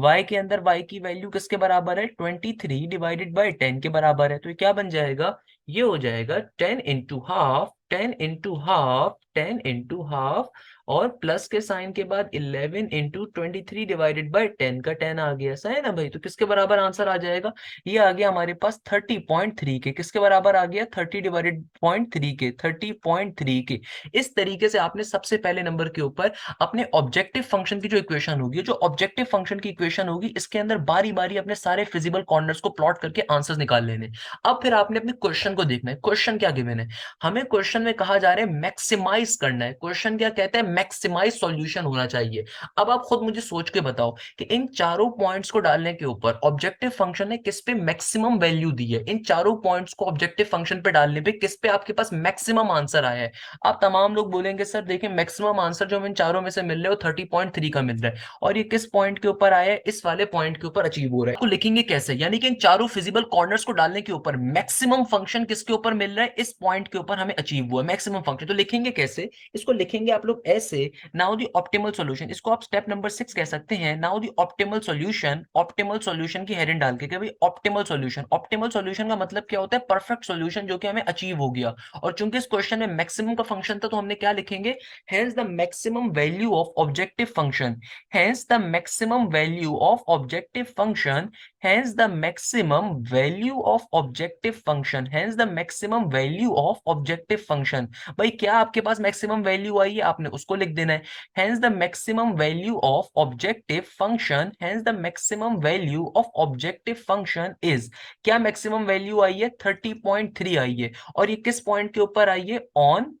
y के अंदर y की वैल्यू किसके बराबर है, 23 डिवाइडेड बाई 10 के बराबर है। तो ये क्या बन जाएगा, ये हो जाएगा 10 into half, 10 into half, 10 into half और प्लस के साइन के बाद 11 इंटू 23 डिवाइडेड बाई 10 का 10 आ गया। सही है ना भाई। तो किसके बराबर आंसर आ जाएगा, ये आ गया हमारे पास 30.3 के। किसके बराबर आ गया, 30 डिवाइडेड 0.3 के, 30.3 के। इस तरीके से आपने सबसे पहले नंबर के ऊपर अपने ऑब्जेक्टिव फंक्शन की जो इक्वेशन होगी, जो ऑब्जेक्टिव फंक्शन की इक्वेशन होगी, इसके अंदर बारी बारी अपने सारे फिजिबल कॉर्नर्स को प्लॉट करके आंसर्स निकाल लेने। अब फिर आपने अपने क्वेश्चन को देखना है, क्वेश्चन क्या गिवन है। हमें क्वेश्चन में कहा जा रहा है मैक्सिमाइज करना है। क्वेश्चन क्या कहता है, मैक्सिमाइज सॉल्यूशन होना चाहिए। अब आप खुद मुझे सोच के बताओ कि इन चारों पॉइंट्स को डालने के ऊपर ऑब्जेक्टिव फंक्शन ने किस पे मैक्सिमम वैल्यू दी है। इन चारों पॉइंट्स को ऑब्जेक्टिव फंक्शन पे डालने पे किस पे आपके पास मैक्सिमम आंसर आया है। आप तमाम लोग बोलेंगे सर देखिए मैक्सिमम आंसर जो हमें इन चारों में से मिल रहा है वो 30.3 का मिल रहा है, और ये किस पॉइंट के ऊपर आया है, इस वाले पॉइंट के ऊपर अचीव हो रहा है। तो लिखेंगे कैसे, यानी कि इन चारों फिजिबल कॉर्नर्स को डालने के ऊपर मैक्सिमम फंक्शन किसके ऊपर मिल रहा है, इस पॉइंट के ऊपर हमें अचीव हुआ मैक्सिमम फंक्शन। तो लिखेंगे कैसे, इसको लिखेंगे आप लोग ऐसे, नाउ द ऑप्टिमल सॉल्यूशन। इसको आप स्टेप नंबर 6 कह सकते हैं, now the optimal solution. Optimal solution की हेडिंग डाल के कि भाई ऑप्टिमल सॉल्यूशन। ऑप्टिमल सॉल्यूशन का मतलब क्या होता है, परफेक्ट सॉल्यूशन जो कि हमें अचीव हो गया। और चूंकि इस क्वेश्चन में मैक्सिमम का फंक्शन था तो हमने क्या लिखेंगे, hence the maximum value of objective function, hence the maximum value of objective function, hence the maximum value of objective function, hence the maximum value of objective function। भाई क्या आपके पास मैक्सिमम वैल्यू आई है, आपने उसको लिख देना है। hence the maximum value of objective function, hence the maximum value of objective function is, क्या मैक्सिमम वैल्यू आई है, 30.3 आई है। और ये किस पॉइंट के ऊपर आई है, on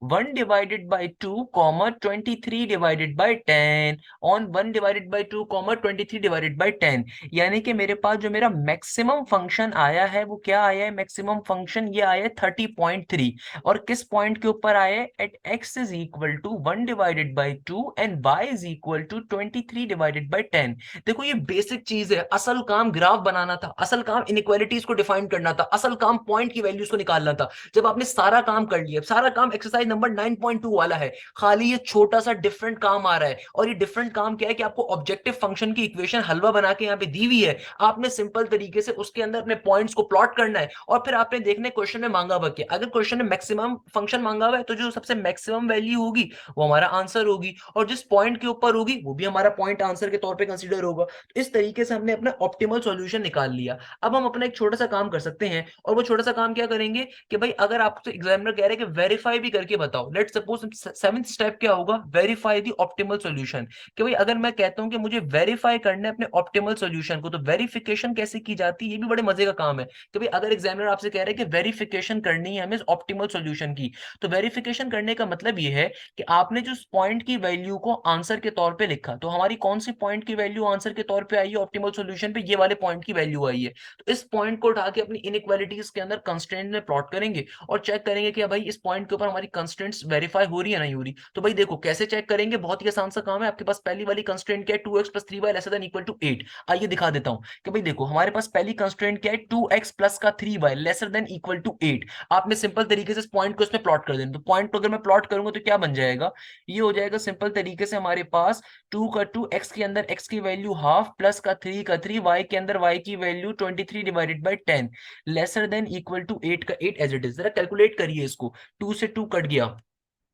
1 divided by 2 comma 23 divided by 10 on 1 divided by 2 comma 23 divided by 10। यानी कि मेरे पास जो मेरा मैक्सिमम फंक्शन आया है वो क्या आया है, मैक्सिमम फंक्शन ये आया है 30.3। और किस पॉइंट के ऊपर आया है, at x is equal to 1 divided by 2 and y is equal to 23 divided by 10। देखो ये बेसिक चीज है, असल काम ग्राफ बनाना था, असल काम इनइक्वालिटीज को डिफाइन करना था, असल काम पॉइंट की वैल्यूज को निकालना था। जब आपने सारा काम कर लिया, सारा काम एक्सरसाइज नंबर 9.2 वाला है, खाली ये छोटा सा डिफरेंट काम आ रहा है। और ये डिफरेंट काम क्या है कि आपको ऑब्जेक्टिव फंक्शन की इक्वेशन हलवा बना के यहाँ पे दी हुई है, आपने सिंपल तरीके से उसके अंदर अपने पॉइंट्स को प्लॉट करना है और फिर आपने देखने क्वेश्चन में मांगा हुआ क्या, अगर क्वेश्चन में मैक्सिमम फंक्शन मांगा हुआ है तो जो सबसे मैक्सिमम वैल्यू होगी वो हमारा आंसर होगी, और जिस पॉइंट के ऊपर होगी वो भी हमारा पॉइंट आंसर के तौर पे कंसीडर होगा। तो इस तरीके से हमने अपना ऑप्टिमल सॉल्यूशन निकाल लिया। अब हम अपना एक छोटा सा काम कर सकते हैं, और वो छोटा सा काम क्या करेंगे कि भाई अगर आपसे एग्जामिनर कह रहे हैं कि वेरीफाई भी करके बताओ, लेट सपोज सेवेंथ स्टेप क्या होगा, वेरीफाई द ऑप्टिमल सॉल्यूशन। कि भाई अगर मैं कहता हूं कि मुझे वेरीफाई करना है अपने ऑप्टिमल सॉल्यूशन को, तो वेरिफिकेशन कैसे की जाती है, ये भी बड़े मजे का काम है। कि भाई अगर एग्जामिनर आपसे कह रहे हैं कि वेरिफिकेशन करनी है हमें ऑप्टिमल सॉल्यूशन की, तो वेरिफिकेशन करने का मतलब ये है कि आपने जो पॉइंट की वैल्यू को आंसर के तौर पे लिखा, तो हमारी कौन सी पॉइंट की वैल्यू आंसर के तौर पे आई है ऑप्टिमल सॉल्यूशन पे, ये वाले पॉइंट की वैल्यू आई है। तो इस पॉइंट को उठा के अपनी इनइक्वालिटीज के अंदर कंस्ट्रेंट में प्लॉट करेंगे और चेक करेंगे कि भाई इस पॉइंट के ऊपर हमारी कंस्ट्रेंट्स वेरीफाई हो रही है नहीं हो रही। तो भाई देखो कैसे चेक करेंगे, बहुत ही आसान सा काम है। आपके पास पहली वाली कंस्ट्रेंट क्या है, 2x प्लस 3y lesser than equal to 8। आइए दिखा देता हूं कि भाई देखो हमारे पास पहली कंस्ट्रेंट क्या है, 2x प्लस का 3y lesser than equal to 8। आपने सिंपल तरीके से इस पॉइंट को इसमें प्लॉट कर देना, तो पॉइंट को अगर मैं प्लॉट करूंगा तो क्या बन जाएगा, ये हो जाएगा सिंपल तरीके से हमारे पास 2 का 2, x के अंदर x की वैल्यू हाफ, प्लस का 3 का 3, y के अंदर y की value 23 divided by 10 lesser than equal to 8 का 8 एज इट इज। जरा कैलकुलेट करिए इसको, 2 से 2 कट गया,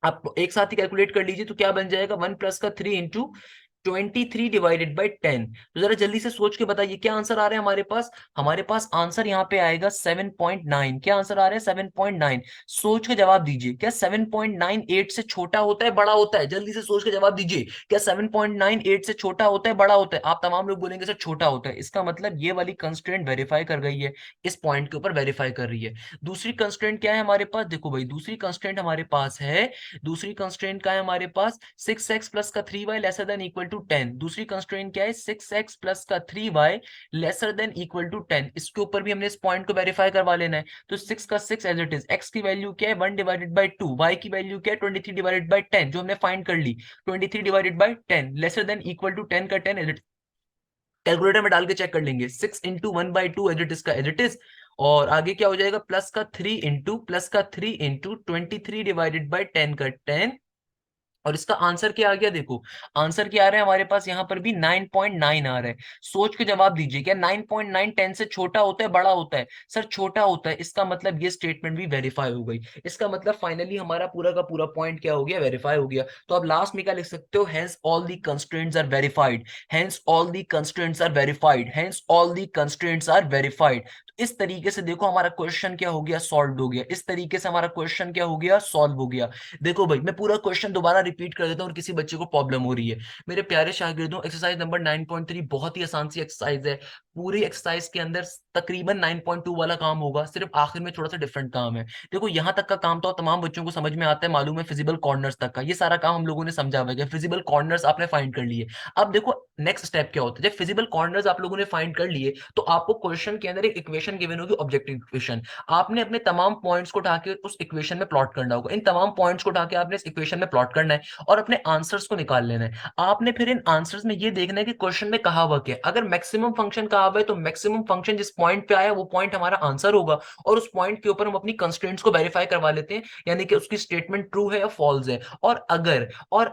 आप एक साथ ही कैलकुलेट कर लीजिए तो क्या बन जाएगा, 1 प्लस का 3 इंटू 23 डिवाइडेड बाई 10। तो जरा जल्दी से सोच के बताइए क्या आंसर आ रहा है हमारे पास, हमारे पास आंसर यहाँ पे आएगा 7.9। क्या आंसर आ रहा है, 7.9। सोच के जवाब दीजिए, क्या 7.98 से छोटा होता है बड़ा होता है, जल्दी से सोच के जवाब दीजिए, क्या 7.98 से छोटा होता है बड़ा होता है। आप तमाम लोग बोलेंगे सर छोटा होता है, इसका मतलब ये वाली कंस्ट्रेंट वेरीफाई कर गई है, इस पॉइंट के ऊपर वेरीफाई कर रही है। दूसरी कंस्ट्रेंट क्या है हमारे पास, देखो भाई दूसरी कंस्ट्रेंट हमारे पास है, दूसरी कंस्ट्रेंट का है हमारे पास 6x प्लस का 3y lesser than equal to 10। दूसरी कंस्ट्रेंट क्या है, 6x प्लस का 3y lesser than equal to 10। इसके ऊपर भी हमने इस पॉइंट को वेरीफाई करवा लेना है। तो 6 का 6 एज इट इज, x की वैल्यू क्या है 1 डिवाइडेड बाई 2, y की वैल्यू क्या है 23 डिवाइडेड बाई 10 जो हमने फाइंड कर ली, 23 divided by 10 lesser than equal to 10 का 10 एज इट, कैलकुलेटर में डाल के चेक कर लेंगे, 6 इंटू 1/2 एज इट इज का एज इट इज। और आगे क्या हो जाएगा, प्लस का 3 इंटू 23 डिवाइडेड बाई 10 का 10। और इसका आंसर क्या आ गया, देखो आंसर क्या आ रहा है हमारे पास यहाँ पर भी 9.9 आ रहा है। सोच के जवाब दीजिए, क्या 9.9 10 से छोटा होता है बड़ा होता है, सर छोटा होता है, इसका मतलब ये स्टेटमेंट भी वेरीफाई हो गई। इसका मतलब फाइनली हमारा पूरा का पूरा पॉइंट क्या हो गया, वेरीफाई हो गया। तो आप लास्ट में क्या लिख सकते हो, hence all the constraints are verified, hence all the constraints are verified, hence all the constraints are verified. तो इस तरीके से देखो हमारा क्वेश्चन क्या हो गया, सॉल्व हो गया। इस तरीके से हमारा क्वेश्चन क्या हो गया, सॉल्व हो गया। देखो भाई मैं पूरा क्वेश्चन दोबारा रिपीट कर देता हूँ और किसी बच्चे को प्रॉब्लम हो रही है, मेरे प्यारे शागिर्दों, एक्सरसाइज नंबर 9.3 बहुत ही आसान सी एक्सरसाइज है। पूरी एक्सरसाइज के अंदर तकरीबन 9.2 वाला काम होगा, सिर्फ आखिर में थोड़ा सा डिफरेंट काम है। देखो यहाँ तक का काम तो तमाम बच्चों को समझ में आता है, मालूम है, फिजिबल कॉर्नर्स तक का ये सारा काम हम लोगों ने समझा हुआ है, फिजिबल कॉर्नर्स आपने फाइंड कर लिए। अब देखो नेक्स्ट स्टेप क्या होता है, जब फिजिबल कॉर्नर्स आप लोगों ने फाइंड कर लिए तो आपको क्वेश्चन के अंदर एक इक्वेशन गिवन होगी, ऑब्जेक्टिव इक्वेशन। आपने अपने तमाम पॉइंट्स को उठा के उस इक्वेशन में प्लॉट करना होगा, इन तमाम पॉइंट्स को उठा के आपने इस इक्वेशन में प्लॉट करना है और अपने आंसर्स को निकाल लेना है। आपने फिर इन आंसर्स में ये देखना है कि क्वेश्चन में कहा हुआ क्या है। अगर मैक्सिमम फंक्शन कहा हुआ है तो मैक्सिमम फंक्शन जिस पॉइंट पे आया वो पॉइंट हमारा आंसर होगा, और उस पॉइंट के ऊपर हम अपनी कंस्ट्रेंट्स को वेरीफाई करवा लेते हैं, यानी कि उसकी स्टेटमेंट ट्रू है या फॉल्स है। और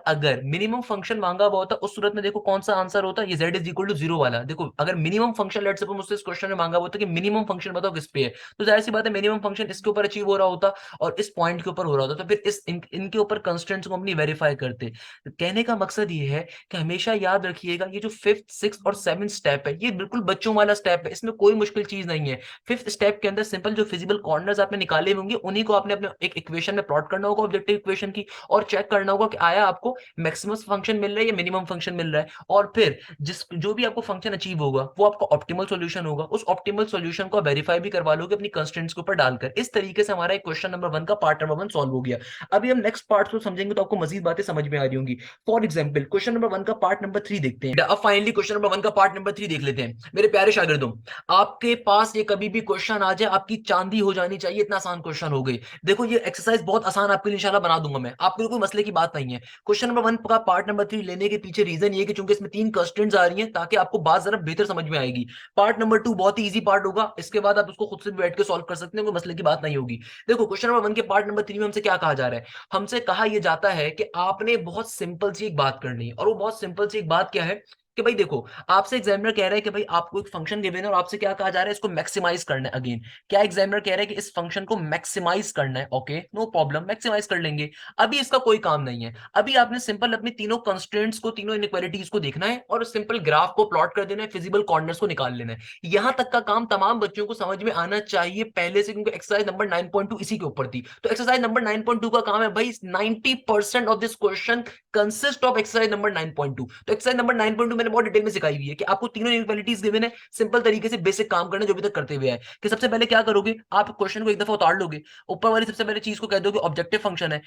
अगर मिनिमम फंक्शन मांगा हुआ होता, उस सूरत में देखो कौन सा आंसर होता, ये z इज इक्वल टू 0 वाला। देखो अगर मिनिमम फंक्शन, लेट्स सपोज मुझसे इस क्वेश्चन में मांगा हुआ होता कि मिनिमम फंक्शन बताओ किस पे है, तो जाहिर सी बात है मिनिमम फंक्शन इसके ऊपर अचीव हो रहा होता और इस पॉइंट के ऊपर हो रहा होता, तो फिर इनके ऊपर कंस्ट्रेंट्स को अपनी वेरीफाई करते। तो कहने का मकसद ये है कि हमेशा याद रखिएगा ये जो फिफ्थ, सिक्स और सेवंथ स्टेप है ये बिल्कुल बच्चों वाला स्टेप है, इसमें कोई मुश्किल चीज नहीं है। फिफ्थ स्टेप के अंदर सिंपल जो फिजिबल कॉर्नर्स आपने निकाले होंगे उन्हीं को आपने अपने एक इक्वेशन में प्लॉट करना होगा, ऑब्जेक्टिव इक्वेशन की, और चेक करना होगा कि आया आपको मैक्सिमम फंक्शन मिल रहा है या मिनिमम फंक्शन मिल रहा है। और फिर जिस जो भी आपको फंक्शन अचीव होगा वो आपका ऑप्टिमल सॉल्यूशन होगा। उस ऑप्टिमल सॉल्यूशन को वेरीफाई भी करवा लोगे अपनी कंस्ट्रेंट्स के ऊपर डालकर। इस तरीके से हमारा एक क्वेश्चन नंबर 1 का पार्ट नंबर 1 सॉल्व हो गया। अभी हम नेक्स्ट पार्ट को समझेंगे तो आपको मजीद बातें समझ में आ रही होंगी। फॉर एग्जाम्पल क्वेश्चन नंबर 1 का पार्ट नंबर 3 देखते हैं। अब फाइनली क्वेश्चन नंबर 1 का पार्ट नंबर 3 देख लेते हैं। मेरे प्यारे शागिर्दों, आपके पास ये कभी भी क्वेश्चन आ जाए आपकी चांदी हो जानी चाहिए, इतना आसान क्वेश्चन हो गई। देखो ये एक्सरसाइज बहुत आसान आपके लिए इंशाल्लाह बना दूंगा मैं, आपके लिए कोई मसले की बात नहीं है। क्वेश्चन नंबर 1 का पार्ट नंबर 3 लेने के पीछे रीजन ये कि चूंकि इसमें 3 कंस्ट्रेंट्स आ रही हैं ताकि आपको बात जरा बेहतर समझ में आएगी। पार्ट नंबर 2 बहुत ही इजी पार्ट होगा, इसके बाद आप उसको खुद से बैठ के सॉल्व कर सकते हैं, कोई मसले की बात नहीं होगी। देखो क्वेश्चन नंबर 1 के पार्ट नंबर 3 में हमसे क्या कहा जा रहा है? हमसे कहा यह जाता है कि आपने बहुत सिंपल सी एक बात करनी है, और वो बहुत सिंपल सी एक बात क्या है कि भाई देखो, आपसे एग्जामिनर कह रहा है कि भाई आपको एक फंक्शन गिवन है और आपसे क्या कहा जा रहा है, इसको मैक्सिमाइज करना है। अगेन क्या एग्जामिनर कह रहा है कि इस फंक्शन को मैक्सिमाइज करना है। ओके नो प्रॉब्लम, मैक्सिमाइज कर लेंगे। अभी इसका कोई काम नहीं है, अभी आपने सिंपल अपनी तीनों कंस्ट्रेंट्स को, तीनों इनइक्वालिटीज को देखना है और सिंपल ग्राफ को प्लॉट कर देना है, फिजिबल कॉर्नर्स को निकाल लेना है। यहां तक का काम तमाम बच्चों को समझ में आना चाहिए पहले से, क्योंकि एक्सरसाइज नंबर 9.2 इसी के ऊपर थी। तो एक्सरसाइज नंबर 9.2 का काम है भाई 90% of this question consist of exercise number 9.2। तो एक्सरसाइज नंबर 9.2 मैंने बहुत डिटेल में सिखाई हुई है कि आपको तीनों इनइक्वालिटीज गिवन है, सिंपल तरीके से बेसिक काम करना जो अभी तक करते हुए है। कि सबसे पहले क्या करोगे, आप क्वेश्चन को एक दफा उतार लोगे, ऊपर वाली सबसे पहले चीज को कह दोगे ऑब्जेक्टिव फंक्शन है।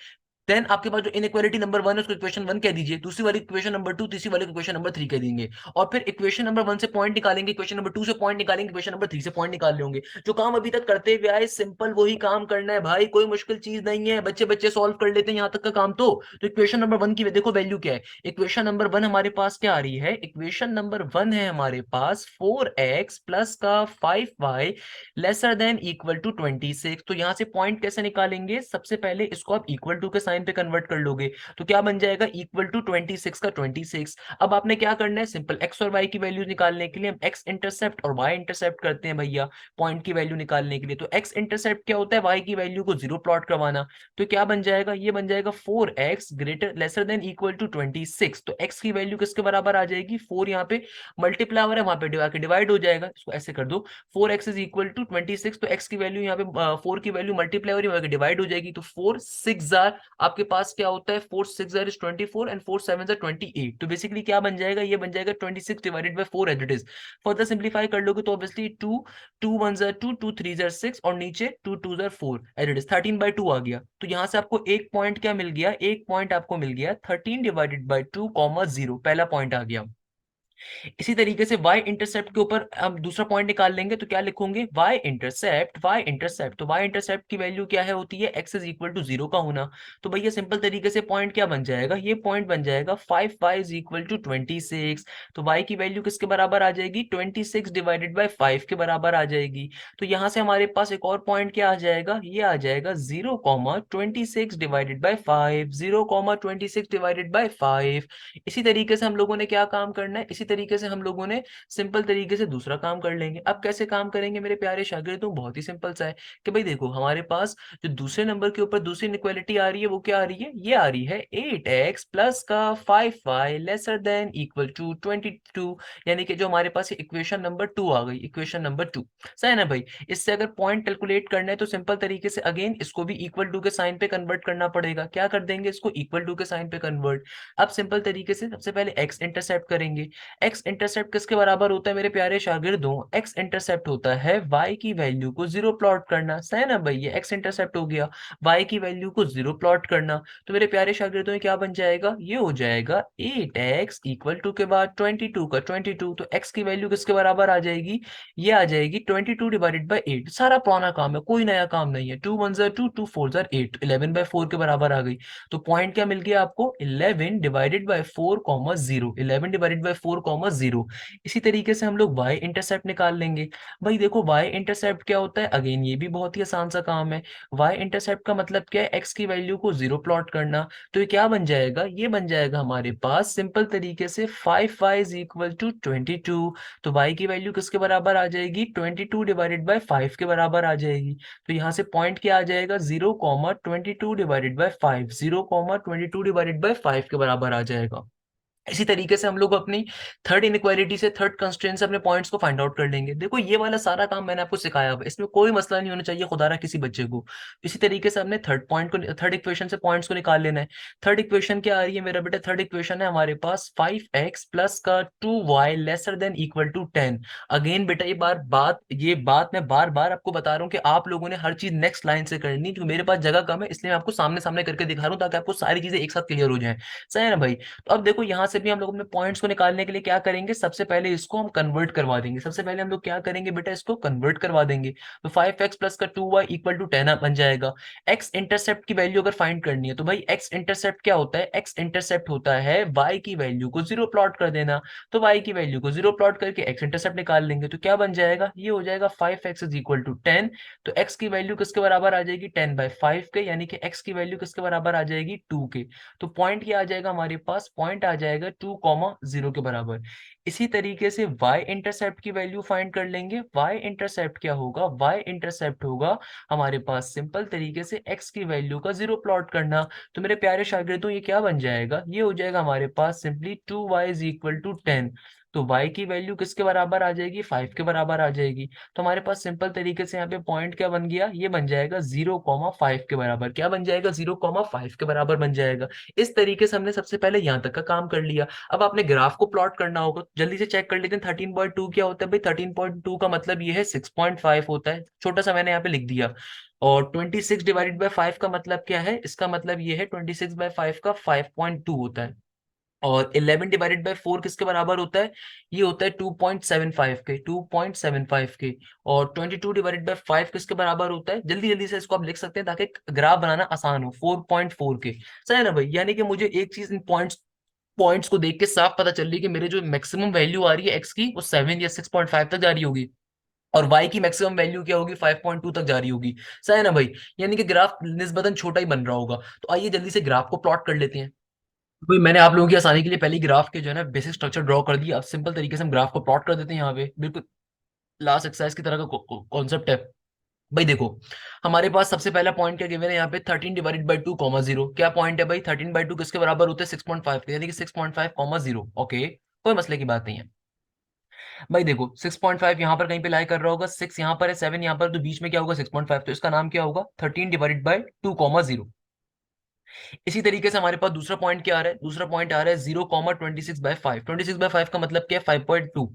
देन आपके पास जो इनइक्वालिटी नंबर 1 है उसको इक्वेशन 1 कह दीजिए, दूसरी वाली इक्वेशन नंबर 2, तीसरी वाली इक्वेशन नंबर 3 कह देंगे। और फिर इक्वेशन नंबर 1 से पॉइंट निकालेंगे, इक्वेशन नंबर 2 से पॉइंट निकालेंगे, इक्वेशन नंबर 3 से पॉइंट निकाल लेंगे। जो काम अभी तक करते हुए आए सिंपल वही काम करना है भाई, कोई मुश्किल चीज नहीं है, बच्चे बच्चे सॉल्व कर लेते हैं यहाँ तक का काम। तो इक्वेशन नंबर 1 की देखो वैल्यू क्या है। इक्वेशन नंबर 1 हमारे पास क्या आ रही है, इक्वेशन नंबर 1 है हमारे पास 4x प्लस का 5y lesser than equal to 26। तो यहां से पॉइंट कैसे निकालेंगे, सबसे पहले इसको आप इक्वल टू के साइन पे कन्वर्ट कर लोगे तो क्या बन जाएगा, इक्वल टू 26 का 26। अब आपने क्या करना है, सिंपल एक्स और वाई की वैल्यू निकालने के लिए हम एक्स इंटरसेप्ट और वाई इंटरसेप्ट करते हैं भैया, पॉइंट की वैल्यू निकालने के लिए। तो एक्स इंटरसेप्ट क्या होता है, वाई की वैल्यू को 0 प्लॉट करवाना। तो क्या बन जाएगा, ये बन जाएगा 4x greater lesser than equal to 26। तो x की वैल्यू किसके बराबर आ जाएगी, 4 यहाँ पे मल्टीप्लाई हो रहा है, वहां पे डिवाइड हो जाएगा, इसको ऐसे कर दो 4x इज इक्वल टू 26। तो x की वैल्यू यहाँ पे 4 की वैल्यू मल्टीप्लाई हो रही है, डिवाइड हो जाएगी। तो 4 6 जार आपके पास क्या होता है, 4 6 जार इज 24 एंड 4 7 जार 28। तो बेसिकली क्या बन जाएगा, ये बन जाएगा 26 divided by 4 as it is. Further simplify कर लोगे तो ऑब्वियसली 2 2 1 जार 2 2 3 जार 6 और नीचे 2 2 जार 4 एज इट इज 13/2 आ गया। तो यहां से आपको एक पॉइंट क्या मिल गया, एक पॉइंट आपको मिल गया 13 डिवाइडेड बाय 2 0, पहला पॉइंट आ गया। इसी तरीके से y इंटरसेप्ट के ऊपर हम दूसरा पॉइंट निकाल लेंगे तो क्या लिखोगे, y इंटरसेप्ट तो y इंटरसेप्ट की वैल्यू क्या है होती है, x इज इक्वल टू 0 का होना। तो भैया सिंपल तरीके से पॉइंट क्या बन जाएगा, ये पॉइंट बन जाएगा 5y इज इक्वल टू 26। तो y की वैल्यू किसके बराबर आ जाएगी, 26 डिवाइडेड बाय 5 के बराबर आ जाएगी। तो यहां से हमारे पास एक और पॉइंट क्या आ जाएगा, ये आ जाएगा 0,26 डिवाइडेड बाय 5, 0,26 डिवाइडेड बाय 5। इसी तरीके से हम लोगों ने क्या काम करना है, इसी तरीके से हम लोगों ने सिंपल तरीके से दूसरा काम कर लेंगे। अब कैसे काम करेंगे मेरे प्यारे शागिर्दों, बहुत ही सिंपल सा है कि भाई देखो हमारे पास जो दूसरे नंबर के ऊपर दूसरी इनइक्वालिटी आ रही है वो क्या आ रही है, ये आ रही है 8x प्लस का 5y lesser than equal to 22। यानी कि जो हमारे पास इक्वेशन नंबर 2 आ गई, इक्वेशन नंबर 2 सही है ना भाई। इससे अगर पॉइंट कैलकुलेट करना है तो सिंपल तरीके से अगेन इसको भी इक्वल टू के साइन पे कन्वर्ट करना पड़ेगा। क्या कर देंगे, इसको इक्वल टू के साइन पे कन्वर्ट। अब सिंपल तरीके से सबसे पहले x इंटरसेप्ट करेंगे। x इंटरसेप्ट किसके बराबर होता है मेरे प्यारे शागिर्दों, x इंटरसेप्ट होता है y की वैल्यू को 0 प्लॉट करना, सही है ना भाई, ये x इंटरसेप्ट हो गया, y की वैल्यू को 0 प्लॉट करना। तो मेरे प्यारे शागिर्दों ये क्या बन जाएगा, ये हो जाएगा 8x इक्वल टू के बाद 22 का 22। तो x की वैल्यू किसके बराबर आ जाएगी, ये आ जाएगी 22 डिवाइडेड बाय 8। सारा पुराना काम है, कोई नया काम नहीं है। 2 1 जार 2 2 4 जार 8, 11/4 के बराबर आ गई। तो पॉइंट क्या मिल गया आपको, 11 डिवाइडेड बाय 4 0, 11 डिवाइडेड बाय 4 0। इसी तरीके से हम लोग y इंटरसेप्ट निकाल लेंगे। भाई देखो y इंटरसेप्ट क्या होता है, अगेन ये भी बहुत ही आसान सा काम है। y इंटरसेप्ट का मतलब क्या है, x की वैल्यू को 0 प्लॉट करना। तो ये क्या बन जाएगा, ये बन जाएगा हमारे पास सिंपल तरीके से 5y इज इक्वल टू 22। तो y की वैल्यू किसके बराबर आ जाएगी, 22 डिवाइडेड बाय 5 के बराबर आ जाएगी। तो यहाँ से पॉइंट क्या आ जाएगा, 0,22 डिवाइडेड बाय 5, 0,22 डिवाइडेड बाय 5 के बराबर आ जाएगा। इसी तरीके से हम लोग अपनी थर्ड इनइक्वालिटी से, थर्ड कंस्ट्रेंट से अपने पॉइंट्स को फाइंड आउट कर लेंगे। देखो ये वाला सारा काम मैंने आपको सिखाया हुआ है, इसमें कोई मसला नहीं होना चाहिए खुदारा किसी बच्चे को। इसी तरीके से हमने थर्ड इक्वेशन से पॉइंट्स को निकाल लेना है। थर्ड इक्वेशन क्या आ रही है मेरा बेटा? थर्ड इक्वेशन है हमारे पास 5x प्लस का 2y lesser than equal to 10। Again बेटा ये बात मैं बार बार आपको बता रहा हूँ कि आप लोगों ने हर चीज नेक्स्ट लाइन से करनी, क्योंकि मेरे पास जगह कम है, इसलिए मैं आपको सामने सामने करके दिखा रहा हूँ ताकि आपको सारी चीजें एक साथ क्लियर हो जाए। सही है ना भाई? तो अब देखो यहां से भी हम लोग अपने पॉइंट्स को निकालने के लिए क्या करेंगे, सबसे पहले इसको हम कन्वर्ट करवा देंगे। सबसे पहले हम लोग क्या करेंगे बेटा, इसको कन्वर्ट करवा देंगे। तो 5x प्लस का 2y इक्वल टू 10 बन जाएगा। एक्स इंटरसेप्ट की वैल्यू अगर फाइंड करनी है तो भाई एक्स इंटरसेप्ट क्या होता है? एक्स इंटरसेप्ट होता है y की वैल्यू को जीरो प्लॉट कर देना। तो y की वैल्यू को जीरो प्लॉट करके एक्स इंटरसेप्ट निकाल लेंगे, तो क्या बन जाएगा? ये हो जाएगा 5x इज इक्वल टू 10। तो x की वैल्यू किसके बराबर आ जाएगी? 10/5 के, यानी कि x की वैल्यू किसके बराबर आ जाएगी? 2 के। तो पॉइंट क्या आ जाएगा हमारे पास? पॉइंट आ जाएगा 2,0 के बराबर। इसी तरीके से y इंटरसेप्ट की वैल्यू फाइंड कर लेंगे। y इंटरसेप्ट क्या होगा? y इंटरसेप्ट होगा हमारे पास सिंपल तरीके से x की वैल्यू का जीरो प्लॉट करना। तो मेरे प्यारे शागिर्दों ये क्या बन जाएगा? ये हो जाएगा हमारे पास simply 2y is equal to 10। तो y की वैल्यू किसके बराबर आ जाएगी? 5 के बराबर आ जाएगी। तो हमारे पास सिंपल तरीके से यहाँ पे पॉइंट क्या बन गया? ये बन जाएगा 0,5 के बराबर। क्या बन जाएगा? 0,5 के बराबर बन जाएगा। इस तरीके से हमने सबसे पहले यहां तक का काम कर लिया। अब आपने ग्राफ को प्लॉट करना होगा, जल्दी से चेक कर लेते हैं। 13.2 क्या होता है भाई? 13.2 का मतलब ये है 6.5 होता है, छोटा सा मैंने यहाँ पे लिख दिया। और 26 डिवाइडेड बाय 5 का मतलब क्या है? इसका मतलब ये है 26/5 का 5.2 होता है। और 11 डिवाइडेड बाय 4 किसके बराबर होता है? ये होता है 2.75 के, 2.75 के। और 22 डिवाइडेड बाय 5 किसके बराबर होता है? जल्दी जल्दी से इसको आप लिख सकते हैं ताकि ग्राफ बनाना आसान हो। 4.4 के। सही है ना भाई? यानी कि मुझे एक चीज इन पॉइंट्स पॉइंट्स को देख के साफ पता चल रही है कि मेरे जो मैक्सिमम वैल्यू आ रही है एक्स की, वो 7 या 6.5 तक जा रही होगी। और वाई की मैक्सिमम वैल्यू क्या होगी? 5.2 तक जा रही होगी। सही है ना भाई? यानी कि ग्राफ निस्बतन छोटा ही बन रहा होगा। तो आइए जल्दी से ग्राफ को प्लॉट कर लेते हैं। भाई मैंने आप लोगों की आसानी के लिए पहले ग्राफ के जो है ना बेसिक स्ट्रक्चर ड्रॉ कर दिया। अब सिंपल तरीके से हम ग्राफ को प्लॉट कर देते हैं। यहाँ पे बिल्कुल लास्ट एक्सरसाइज की तरह का कॉन्सेप्ट है। भाई देखो, हमारे पास सबसे पहला पॉइंट क्या गिवन है यहाँ पे? 13/2, 0। क्या पॉइंट है भाई? 13/2 किसके बराबर होते हैं? 6.5 के, यानी कि 6.5, 0। ओके, कोई मसले की बात नहीं है। भाई देखो 6.5 यहाँ पर कहीं पे लाई कर रहा होगा, 6 यहाँ पर है, 7 यहाँ पर, तो बीच में क्या होगा? 6.5। तो इसका नाम क्या होगा? 13/2, 0। इसी तरीके से हमारे पास दूसरा पॉइंट क्या आ रहा है? दूसरा पॉइंट आ रहा है 0,26/5। 26/5 का मतलब क्या है? 5.2।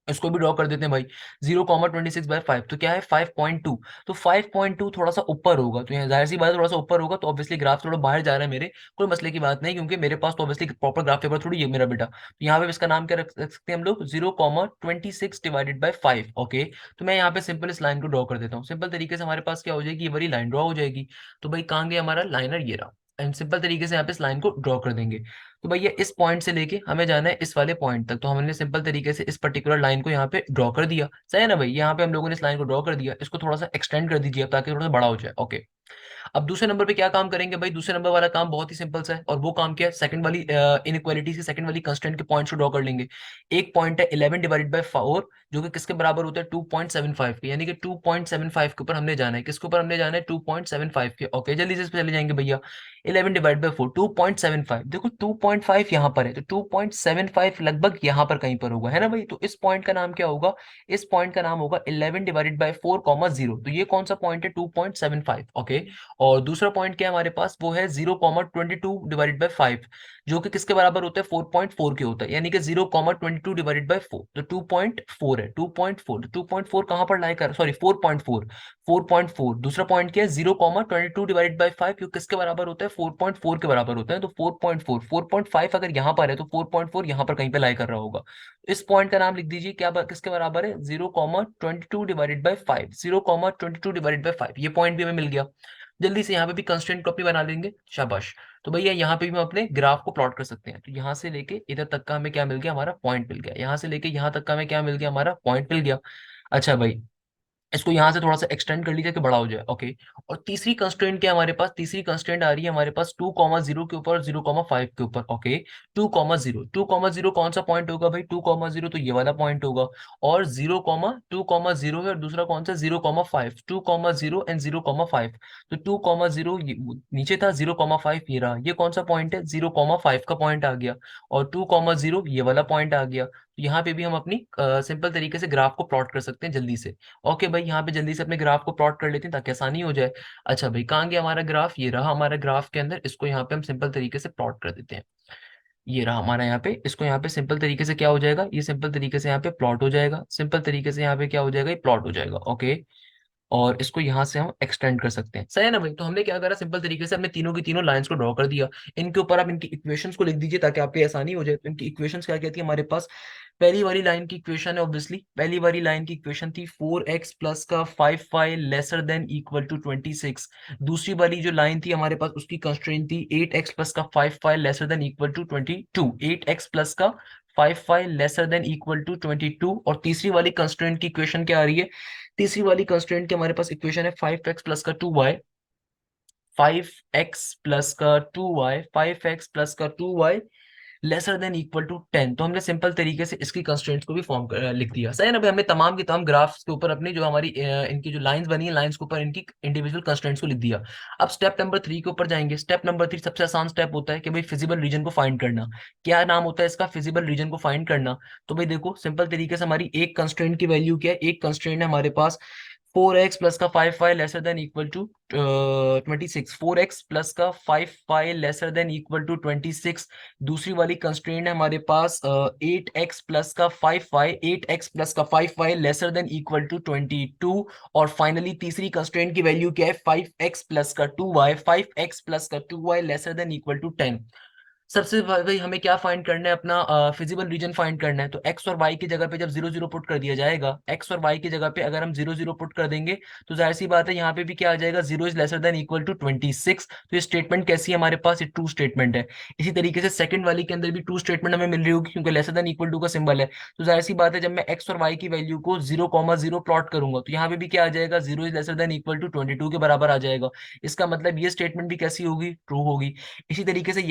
इसको भी ड्रॉ कर देते हैं भाई। 0,26/5 तो क्या है? 5.2। तो 5.2 थोड़ा सा ऊपर होगा, तो यहाँ जाहिर सी बात है थोड़ा सा ऊपर होगा, तो ऑब्वियसली ग्राफ थोड़ा बाहर जा रहा है मेरे। कोई मसले की बात नहीं, क्योंकि मेरे पास तो ऑब्वियसली प्रॉपर ग्राफ पेपर थोड़ी है मेरा बेटा। तो यहाँ पे इसका नाम क्या रख सकते हैं हम लोग? 0,26/5। ओके। तो मैं यहाँ पे सिंपल इस लाइन को ड्रॉ कर देता हूँ। सिंपल तरीके से हमारे पास क्या हो जाएगी? ये वाली लाइन ड्रॉ हो जाएगी। तो भाई कहाँ गया हमारा लाइनर? ये रहा। एंड सिंपल तरीके से यहाँ पे इस लाइन को ड्रॉ कर देंगे। तो भैया इस पॉइंट से लेके हमें जाना है इस वाले पॉइंट तक, तो हमने सिंपल तरीके से इस पर्टिकुलर लाइन को यहाँ पे ड्रॉ कर दिया। सही है ना भाई? यहाँ पे हम लोगों ने इस लाइन को ड्रॉ कर दिया, इसको थोड़ा सा एक्सटेंड कर दीजिए ताकि थोड़ा सा बड़ा हो जाए। ओके। अब दूसरे नंबर पे क्या काम करेंगे भाई? दूसरे नंबर वाला काम बहुत ही सिंपल सा है, और वो काम क्या है? सेकंड वाली इनइक्वालिटी से सेकंड वाली कंस्टेंट के पॉइंट्स को ड्रॉ कर लेंगे। एक पॉइंट है 11/4, जो कि किसके बराबर होता है? 2.75 के, यानी कि 2.75 के ऊपर हमने जाना है। किसके ऊपर हमने जाना है? 2.75 के। ओके, जल्दी से इस पे चले जाएंगे भैया। 11/4, 2.75। देखो 2.5 यहाँ पर है, तो 2.75 लगभग यहाँ पर कहीं पर होगा, है ना भाई? तो इस पॉइंट का नाम क्या होगा? इस पॉइंट का नाम होगा 11/4, 0। तो ये कौन सा पॉइंट है? 2.75। ओके। और दूसरा पॉइंट क्या है हमारे पास? वो है 0,22/5, जो कि किसके बराबर होता है? 4.4 के होता है, यानी कि 0,22/4। तो 2.4 है, 2.4। 2.4 कहां पर लाई कर, सॉरी 4.4। 4.4। दूसरा पॉइंट क्या है? 0,22/5, जो किसके बराबर होता है? 4.4 के बराबर होता है। तो 4.4, 4.5 अगर यहाँ पर है तो 4.4 यहाँ पर कहीं पे लाई कर रहा होगा। इस पॉइंट का नाम लिख दीजिए, क्या किसके बराबर है? 0,22/5। 0,22/5, ये पॉइंट भी हमें मिल गया। जल्दी से यहाँ पे भी कंस्ट्रेंट को अपनी बना लेंगे। शाबाश। तो भैया यहाँ पे भी हम अपने ग्राफ को प्लॉट कर सकते हैं। तो यहाँ से लेके इधर तक का हमें क्या मिल गया? हमारा पॉइंट मिल गया। यहाँ से लेके यहाँ तक का हमें क्या मिल गया? हमारा पॉइंट मिल गया। अच्छा भाई, इसको यहां से थोड़ा सा एक्सटेंड कर लीजिए कि बड़ा हो जाए। ओके। और तीसरी कंस्ट्रेंट क्या है हमारे पास, तीसरी कंस्ट्रेंट आ रही है हमारे पास 2,0 के ऊपर और 0,5 के ऊपर। ओके। 2,0, 2,0 कौन सा पॉइंट होगा भाई, 2,0 तो ये वाला पॉइंट होगा। और 0,2,0 है और दूसरा कौन सा, 0,5, 2,0 एंड 0,5। तो 2,0 नीचे था, 0,5 ये रहा, ये कौन सा पॉइंट है, 0,5 का पॉइंट आ गया। और 2,0 ये वाला पॉइंट आ गया। तो यहाँ पे भी हम अपनी सिंपल तरीके से ग्राफ को प्लॉट कर सकते हैं जल्दी से। ओके भाई, यहाँ पे जल्दी से अपने ग्राफ को प्लॉट कर लेते हैं ताकि आसानी हो जाए। अच्छा भाई, कहाँ गया हमारा ग्राफ, ये रहा हमारा ग्राफ के अंदर, इसको यहाँ पे हम सिंपल तरीके से प्लॉट कर देते हैं। ये रहा हमारा यहाँ पे, इसको यहाँ पे सिंपल तरीके से क्या हो जाएगा, ये सिंपल तरीके से यहाँ पे प्लॉट हो जाएगा, सिंपल तरीके से यहाँ पे क्या हो जाएगा, ये प्लॉट हो जाएगा। ओके। और इसको यहाँ से हम एक्सटेंड कर सकते हैं, सही है ना भाई। तो हमने क्या करा, सिंपल तरीके से हमने तीनों की तीनों लाइंस को ड्रॉ कर दिया। इनके ऊपर आप इनकी इक्वेशंस को लिख दीजिए ताकि आपकी आसानी हो जाए। तो इनकी इक्वेशंस क्या कहती है हमारे पास, पहली वाली लाइन की इक्वेशन है ऑब्वियसली, पहली वाली लाइन की इक्वेशन थी 4x प्लस का 5y lesser than equal to 26। दूसरी वाली जो लाइन थी हमारे पास, उसकी कंस्ट्रेंट थी 8x प्लस का 5y lesser than equal to 22, 8x plus का 5y lesser than equal to 22। और तीसरी वाली कंस्ट्रेंट की इक्वेशन क्या आ रही है, तीसरी वाली कंस्ट्रेंट की हमारे पास इक्वेशन है 5x प्लस का 2y, 5x प्लस का 2y lesser than equal to 10। तो हमने सिंपल तरीके से इसकी कंस्ट्रेंट्स को भी फॉर्म लिख दिया, सही है ना भाई। हमने तमाम की तमाम ग्राफ्स के ऊपर अपनी जो हमारी इनकी जो लाइंस बनी है, लाइंस के ऊपर इनकी इंडिविजुअल कंस्ट्रेंट्स को लिख दिया। अब स्टेप नंबर 3 के ऊपर जाएंगे। स्टेप नंबर 3 सबसे आसान स्टेप होता है कि भाई फिजिबल रीजन को फाइंड करना। क्या नाम होता है इसका, फिजिबल रीजन को फाइंड करना। तो भाई देखो, सिंपल तरीके से हमारी एक कंस्ट्रेंट की वैल्यू क्या है, एक कंस्ट्रेंट है हमारे पास 4x प्लस का 5y lesser than equal to 26, 4x plus का 5y lesser than equal to 26। दूसरी वाली कंस्ट्रेंट है हमारे पास 8x प्लस का 5y, 8x प्लस का 5y lesser than equal to 22। और फाइनली तीसरी कंस्ट्रेंट की वैल्यू क्या है, 5x प्लस का 2y, 5x प्लस का 2y lesser than equal to 10। सबसे भाई हमें क्या फाइंड करना है, अपना फिजिबल रीजन फाइंड करना है। तो एक्स और वाई की जगह पे जब 0 0 पुट कर दिया जाएगा, एक्स और वाई की जगह पे अगर हम 0 0 पुट कर देंगे, तो जाहिर सी बात है यहाँ पे भी क्या आ जाएगा, 0 is lesser than equal to 26। तो ये स्टेटमेंट कैसी है हमारे पास, ये ट्रू स्टेटमेंट है। इसी तरीके से सेकंड वाली के अंदर भी ट्रू स्टेटमेंट हमें मिल रही होगी क्योंकि लेसर देन इक्वल टू का सिंबल है। तो जाहिर सी बात है जब मैं एक्स और वाई की वैल्यू को 0,0 प्लॉट करूंगा, तो यहाँ पे भी क्या आ जाएगा, 0 is lesser than equal to 22 के बराबर आ जाएगा। इसका मतलब ये स्टेटमेंट भी कैसी होगी, ट्रू होगी। इसी तरीके से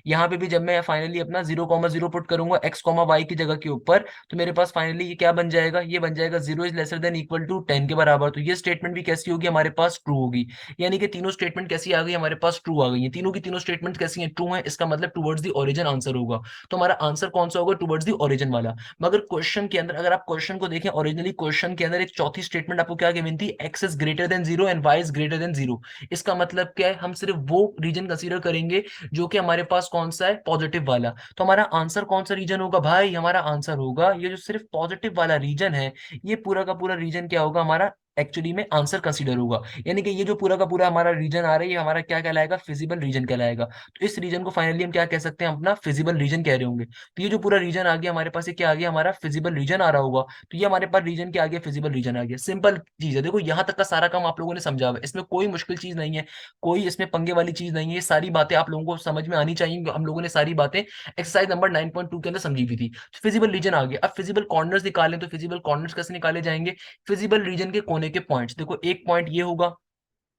यहाँ पे भी जब मैं फाइनली अपना 0,0 पुट करूंगा एक्स कॉमा वाई की जगह के ऊपर, तो मेरे पास फाइनली ये क्या बन जाएगा, ये बन जाएगा 0 is lesser than equal to 10 के बराबर। तो ये स्टेटमेंट भी कैसी होगी हमारे पास, ट्रू होगी। यानी कि तीनों स्टेटमेंट कैसी आ गई हमारे पास, ट्रू आ गई है। तीनों की तीनों स्टेटमेंट कैसी हैं, ट्रू हैं। इसका मतलब टुवर्ड्स द ओरिजिन आंसर होगा। तो हमारा आंसर कौन सा होगा, टुवर्ड्स द ओरिजिन वाला। मगर क्वेश्चन के अंदर अगर आप क्वेश्चन को देखें, ओरिजिनली क्वेश्चन के अंदर एक चौथी स्टेटमेंट आपको क्या गिवन थी, x is greater than 0 and y is greater than 0। इसका मतलब क्या है, हम सिर्फ वो रीजन कंसीडर करेंगे जो कि हमारे पास कौन सा है, पॉजिटिव वाला। तो हमारा आंसर कौन सा रीजन होगा भाई, हमारा आंसर होगा ये जो सिर्फ पॉजिटिव वाला रीजन है। ये पूरा का पूरा रीजन क्या होगा हमारा, एक्चुअली में आंसर कंसीडर होगा। यानी कि ये जो पूरा का पूरा हमारा रीजन आ रहा है, ये हमारा क्या कहलाएगा, फिजिबल रीजन कहलाएगा। तो इस रीजन को फाइनली हम क्या कह सकते हैं, अपना फिजिबल रीजन कह रहे होंगे। तो ये जो पूरा रीजन आ गया हमारे पास, ये क्या आ गया, हमारा फिजिबल रीजन आ रहा होगा। तो ये हमारे पास रीजन क्या आ गया, फिजिबल रीजन आ गया। सिंपल चीज है, देखो यहाँ तक का सारा काम आप लोगों ने समझा हुआ है, इसमें कोई मुश्किल चीज नहीं है, कोई इसमें पंगे वाली चीज नहीं है। ये सारी बातें आप लोगों को समझ में आनी चाहिए, हम लोगों ने सारी बातें एक्सरसाइज नंबर 9.2 के अंदर समझी हुई थी। फिजिबल रीजन आ गया। अब फिजिबल कॉर्नर्स निकालें, तो फिजिबल कॉर्नर्स कैसे निकाले जाएंगे, फिजिबल रीजन के कोने के पॉइंट्स। देखो एक पॉइंट ये होगा,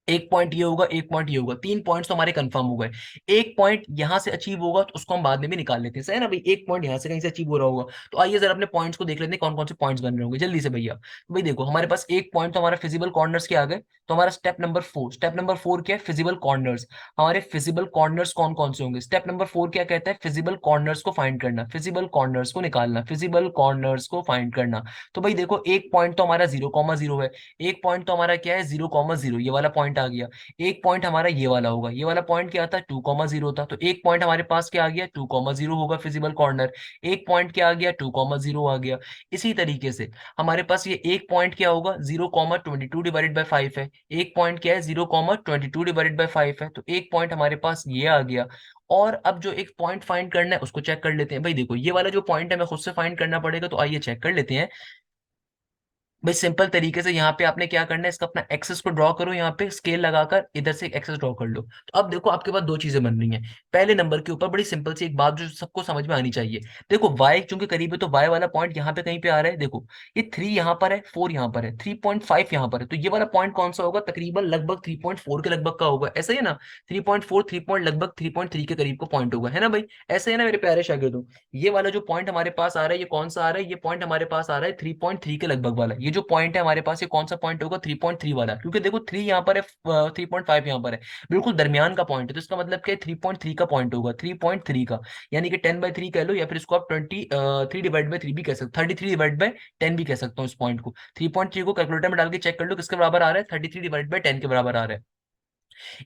एक पॉइंट ये होगा, एक पॉइंट ये होगा, तीन पॉइंट्स तो हमारे कंफर्म हो गए। एक पॉइंट यहां से अचीव होगा तो उसको हम बाद में भी निकाल लेते हैं, सही है ना भाई। एक पॉइंट यहां से कहीं से अचीव हो रहा होगा। तो आइए जरा अपने पॉइंट्स को देख लेते हैं, कौन कौन से पॉइंट्स बन रहे होंगे जल्दी से भैया। तो भाई देखो, हमारे पास एक पॉइंट तो हमारा फिजिबल कॉर्नर्स के आ गए। तो हमारा स्टेप नंबर 4 क्या है, फिजिबल कॉर्नर्स। हमारे फिजिबल कॉर्नर्स कौन कौन से होंगे, स्टेप नंबर 4 क्या कहता है, फिजिबल कॉर्नर्स को फाइंड करना, फिजिबल कॉर्नर्स को निकालना, फिजिबल कॉर्नर्स को फाइंड करना। तो भाई देखो, एक पॉइंट तो हमारा 0,0 है, एक पॉइंट तो हमारा क्या है, 0,0, ये वाला पॉइंट आ गया। एक पॉइंट हमारा ये वाला होगा, ये वाला पॉइंट क्या था, 2,0 था। तो एक पॉइंट हमारे पास क्या आ गया, 2,0 होगा फिजिबल कॉर्नर। एक पॉइंट क्या आ गया, 2,0 आ गया। इसी तरीके से हमारे पास ये एक पॉइंट क्या होगा, 0,22 डिवाइडेड बाई 5 है। एक पॉइंट क्या है, 0,22 डिवाइडेड बाई 5 है। तो एक पॉइंट हमारे पास ये आ गया। और अब जो एक पॉइंट फाइंड करना है उसको चेक कर लेते हैं। भाई देखो, ये वाला जो पॉइंट है मैं खुद से फाइंड करना पड़ेगा, तो आइए चेक कर लेते हैं। भाई सिंपल तरीके से यहाँ पे आपने क्या करना है, इसका अपना एक्सेस को ड्रॉ करो, यहाँ पे स्केल लगाकर इधर से एक्सेस ड्रॉ कर लो। तो अब देखो आपके पास दो चीजें बन रही हैं। पहले नंबर के ऊपर बड़ी सिंपल सी एक बात जो सबको समझ में आनी चाहिए। देखो y चूंकि करीब है तो y वाला पॉइंट यहाँ पे कहीं पे आ रहा है। देखो ये 3 यहाँ पर है, 4 यहाँ पर है, 3.5 यहाँ पर है, तो ये वाला पॉइंट कौन सा होगा, तकरीबन लगभग 3.4 के लगभग का होगा, ऐसा ही है ना। 3.4 3 पॉइंट लगभग 3.3 के करीब का पॉइंट होगा, है ना भाई। ऐसे है ना मेरे प्यारे शागिर्दों। ये वाला जो पॉइंट हमारे पास आ रहा है ये कौन सा आ रहा है, ये पॉइंट हमारे पास आ रहा है 3.3 के लगभग वाला। ये जो पॉइंट है हमारे पास ये कौन सा पॉइंट होगा, 3.3 वाला, क्योंकि देखो 3 यहाँ पर है, 3.5 यहाँ पर है, बिल्कुल दरमियान का पॉइंट है। तो इसका मतलब क्या है, 3.3 का पॉइंट होगा, 3.3 का, यानी कि 10/3 कह लो, या फिर इसको आप 3/3 भी कह सकते, 33/10 भी कह सकते हो इस पॉइंट को। 3.3 को कैलकुलेटर में डाल के चेक कर लो किसके बराबर आ रहा है, 33/10 के बराबर आ रहा है।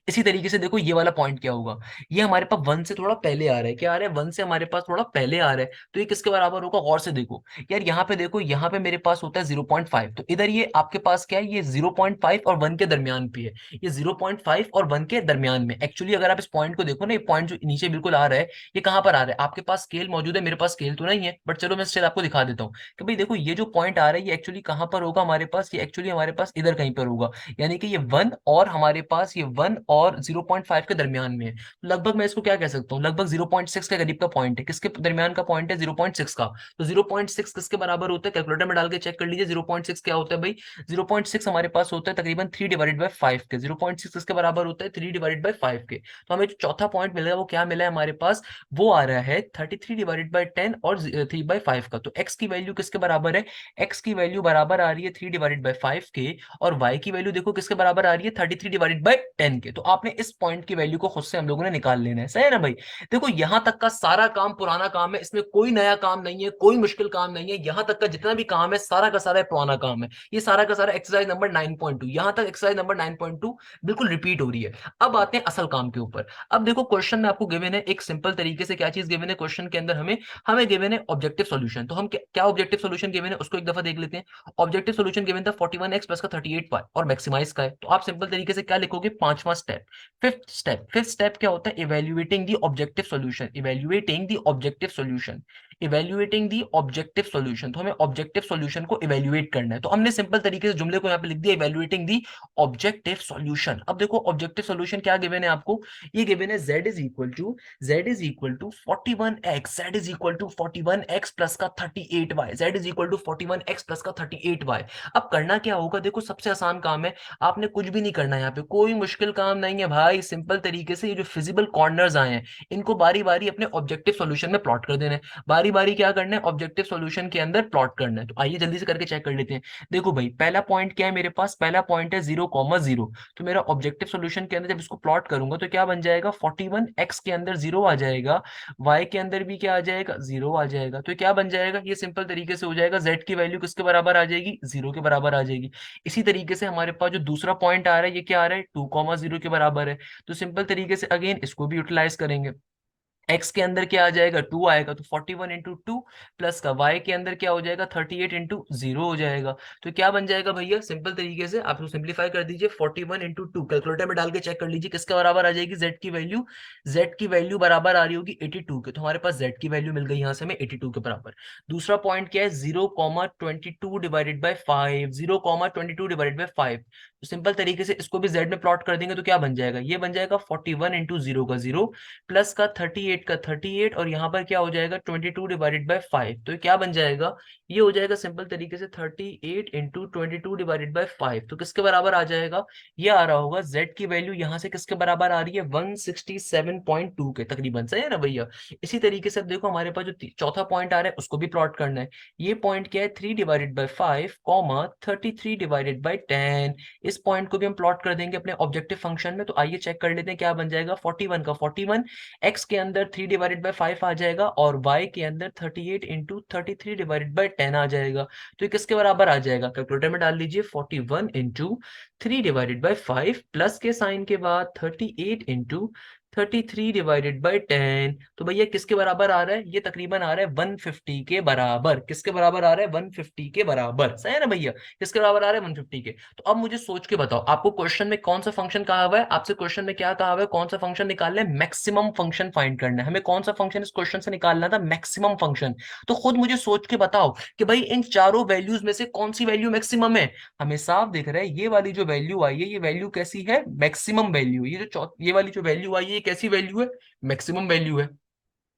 इसी तरीके से देखो ये वाला पॉइंट क्या होगा, ये हमारे पास 1 से थोड़ा पहले आ रहा है, क्या आ रहा है, 1 से हमारे पास थोड़ा पहले आ रहा है। तो ये किसके बराबर होगा, गौर से देखो यार, यहाँ पे देखो, यहाँ पे मेरे पास होता है 0.5, तो इधर ये आपके पास क्या है, ये 0.5 और 1 के दरमियान पे है। ये 0.5 और 1 के दरमियान में एक्चुअली, अगर आप इस पॉइंट को देखो ना, ये पॉइंट जो नीचे बिल्कुल आ रहा है, ये कहाँ पर आ रहा है, आपके पास स्केल मौजूद है, मेरे पास स्केल तो नहीं है, बट चलो मैं स्टिल आपको दिखा देता हूँ कि भाई देखो ये जो पॉइंट आ रहा है ये एक्चुअली कहाँ पर होगा हमारे पास, ये एक्चुअली हमारे पास इधर कहीं पर होगा। यानी कि ये 1 और हमारे पास ये 1 और 0.5 के दरमियान में है। तो लगभग मैं इसको क्या कह सकता हूँ, लगभग 0.6 के करीब का पॉइंट है, किसके दरमियान का पॉइंट है, 0.6 का। तो 0.6 किसके बराबर होता है, कैलकुलेटर में डाल के चेक कर लीजिए 0.6 क्या होता है भाई। 0.6 हमारे पास होता है तकरीबन 3/5 के। 0.6 किसके बराबर होता है, 3/5 के। तो हमें जो चौथा पॉइंट मिलेगा वो क्या मिला है हमारे पास, वो आ रहा है 33/10 और 3/5 का। तो x की वैल्यू किसके बराबर है, x की वैल्यू बराबर आ रही है 3/5 के, और y की वैल्यू देखो किसके बराबर आ रही है, 33/10 के। तो आपने इस पॉइंट की वैल्यू को खुद से हम लोगों ने निकाल लेना है, सही है ना भाई। देखो यहां तक का सारा काम पुराना काम है, इसमें कोई नया काम नहीं है, कोई मुश्किल काम नहीं है, यहां तक का जितना भी काम है सारा का सारा पुराना काम है। ये सारा का सारा एक्सरसाइज नंबर 9.2, यहां तक एक्सरसाइज नंबर 9.2 बिल्कुल रिपीट हो रही है। अब आते हैं असल काम के ऊपर। अब देखो क्वेश्चन में आपको गिवन है एक सिंपल तरीके से, क्या चीज गिवन है क्वेश्चन के अंदर, हमें हमें गिवन है ऑब्जेक्टिव सॉल्यूशन। तो हम क्या ऑब्जेक्टिव सॉल्यूशन गिवन है उसको एक दफा देख लेते हैं। ऑब्जेक्टिव सॉल्यूशन गिवन था 41x प्लस का 38y और मैक्सिमाइज का है। तो आप सिंपल तरीके से क्या लिखोगे, पांचवा स्टेप, फिफ्थ स्टेप क्या होता है, evaluating the objective solution, evaluating the objective solution, evaluating the objective solution. तो हमें ऑब्जेक्टिव सॉल्यूशन को इवेल्युएट करना है। तो हमने सिंपल तरीके से जुमले को यहाँ पे लिख दिया, इवेल्युएटिंग द ऑब्जेक्टिव सॉल्यूशन। अब देखो ऑब्जेक्टिव सॉल्यूशन क्या गिवन है आपको, ये गिवन है z is equal to 41x, z is equal to 41x plus का 38y, z is equal to 41x plus का 38y। अब करना क्या होगा, देखो सबसे आसान काम है, आपने कुछ भी नहीं करना है, यहाँ पे कोई मुश्किल काम नहीं है भाई। सिंपल तरीके से ये जो फिजिबल कॉर्नर्स आए हैं इनको बारी बारी अपने ऑब्जेक्टिव सॉल्यूशन में प्लॉट कर देना है। बारी बारी क्या करना है, ऑब्जेक्टिव सॉल्यूशन के अंदर प्लॉट करना है। तो आइए जल्दी से करके चेक कर लेते हैं। देखो भाई पहला पॉइंट क्या है मेरे पास, पहला पॉइंट है 0,0। तो मेरा ऑब्जेक्टिव सॉल्यूशन के अंदर जब इसको प्लॉट करूंगा तो क्या बन जाएगा, 41x के अंदर 0 आ जाएगा, y के अंदर भी क्या आ जाएगा, 0 आ जाएगा। तो क्या बन जाएगा, ये सिंपल तरीके से हो जाएगा, z की वैल्यू किसके बराबर आ जाएगी, 0 के बराबर आ जाएगी। इसी तरीके से हमारे पास जो दूसरा पॉइंट आ रहा है ये क्या आ रहा है, 2,0 के बराबर है। तो सिंपल तरीके से अगेन इसको भी यूटिलाइज करेंगे। x के अंदर क्या आ जाएगा, 2 आएगा, तो 41 × 2 प्लस का y के अंदर क्या हो जाएगा, 38 × 0 हो जाएगा। तो क्या बन जाएगा भैया, सिंपल तरीके से आप सिंप्लीफाई कर दीजिए, 41 × 2 कैलकुलेटर में डाल के चेक कर लीजिए किसके बराबर आ जाएगी, z की वैल्यू बराबर आ रही होगी 82 के। तो हमारे पास z की वैल्यू मिल गई यहाँ से हमें 82 के बराबर। दूसरा पॉइंट क्या है, 0,22/5, 0,22/5। तो सिंपल तरीके से इसको भी z में प्लॉट कर देंगे तो क्या बन जाएगा, ये बन जाएगा 41 × 0 का 0 प्लस का 38 का 38, और यहाँ पर क्या हो जाएगा 22/5। तो ये क्या बन जाएगा, ये हो जाएगा सिंपल तरीके से 38 × 22/5। तो किसके बराबर आ जाएगा, ये आ रहा होगा z की वैल्यू यहाँ से किसके बराबर आ रही है, 167.2 के तकरीबन, सही है ना भैया। इसी तरीके से अब देखो हमारे पास जो चौथा पॉइंट आ रहा है उसको भी प्लॉट करना है। ये पॉइंट क्या है, 3/5 33/10। इस पॉइंट को भी हम प्लॉट कर देंगे अपने ऑब्जेक्टिव फंक्शन में। तो आइए चेक कर लेते हैं क्या बन जाएगा, 41 का 41, x के अंदर 3/5 आ जाएगा, और y के अंदर 38 × 33/10 आ जाएगा। तो ये किसके बराबर आ जाएगा, कैलकुलेटर में डाल लीजिए, 41 × 3/5 प्लस के साइन के बाद 38 × 33 डिवाइडेड बाई 10, तो भैया किसके बराबर आ रहा है? ये तकरीबन आ रहा है 150 के बराबर। किसके बराबर आ रहा है? 150 के बराबर। सही है ना भैया? किसके बराबर आ रहा है? 150 के। तो अब मुझे सोच के बताओ, आपको क्वेश्चन में कौन सा फंक्शन कहा हुआ है? आपसे क्वेश्चन में क्या कहा हुआ है? कौन सा फंक्शन निकालना है? मैक्सिमम फंक्शन फाइंड करना है हमें। कौन सा फंक्शन इस क्वेश्चन से निकालना था? Maximum function. तो खुद मुझे सोच के बताओ कि भाई इन चारों वैल्यूज में से कौन सी वैल्यू मैक्सिमम है। हमें साफ दिख रहा है ये वाली जो वैल्यू आई है, ये वैल्यू कैसी है? Maximum value. ये वाली जो वैल्यू आई है, ये कैसी वैल्यू है? मैक्सिमम वैल्यू है।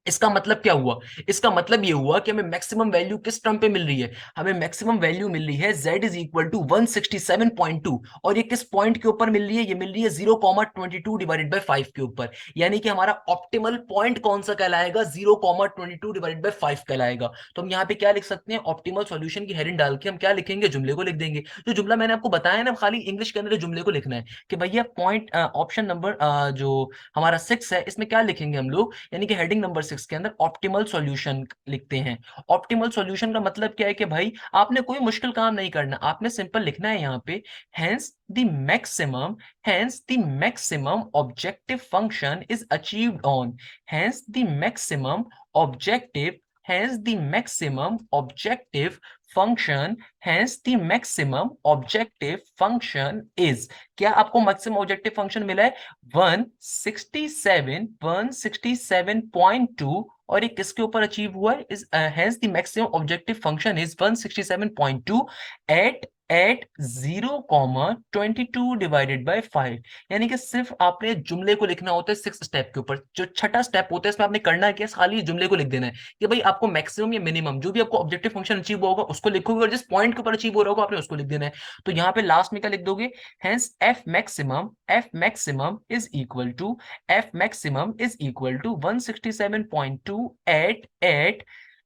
इसका मतलब क्या हुआ? इसका मतलब ये हुआ कि हमें मैक्सिमम वैल्यू किस टर्म पे मिल रही है? हमें मैक्सिमम वैल्यू मिल रही है z इज इक्वल टू 167.2। और ये किस पॉइंट के ऊपर मिल रही है? ये मिल रही है 0,22 डिवाइडेड बाई 5 के ऊपर। यानी कि हमारा ऑप्टिमल पॉइंट कौन सा कहलाएगा? 0,22 डिवाइडेड बाई 5 कहलाएगा। तो हम यहाँ पे क्या लिख सकते हैं? ऑप्टिमल सॉल्यूशन की हेडिंग डाल के हम क्या लिखेंगे? जुमले को लिख देंगे। जो जुमला मैंने आपको बताया ना, खाली इंग्लिश के अंदर जुमले को लिखना है कि भैया पॉइंट ऑप्शन नंबर जो हमारा 6 है, इसमें क्या लिखेंगे हम लोग? यानी कि हेडिंग नंबर 6 के अंदर ऑप्टिमल सॉल्यूशन लिखते हैं। ऑप्टिमल सॉल्यूशन का मतलब क्या है? कि भाई आपने कोई मुश्किल काम नहीं करना, आपने सिंपल लिखना है यहाँ पे hence the maximum, hence the maximum objective function is achieved on, hence the maximum objective, hence the maximum objective function, hence the maximum objective function is। क्या आपको मैक्सिमम ऑब्जेक्टिव फंक्शन मिला है? 167.2। और ये किसके ऊपर अचीव हुआ है? इस hence the maximum objective function is 167.2 at 0,22 divided by 5। यानी कि सिर्फ आपने जुमले को लिखना होता है 6 स्टेप के ऊपर। जो छठा स्टेप होता है इसमें आपने करना है क्या? खाली जुमले को लिख देना है कि भाई आपको मैक्सिमम या मिनिमम जो भी आपको ऑब्जेक्टिव फंक्शन अचीव हुआ होगा उसको लिखोगे, और जिस पॉइंट के ऊपर अचीव हो रहा होगा आपने उसको लिख देना है। तो यहाँ पे लास्ट में क्या लिख दोगे? Hence F maximum is equal to, F maximum is equal to 167.2 at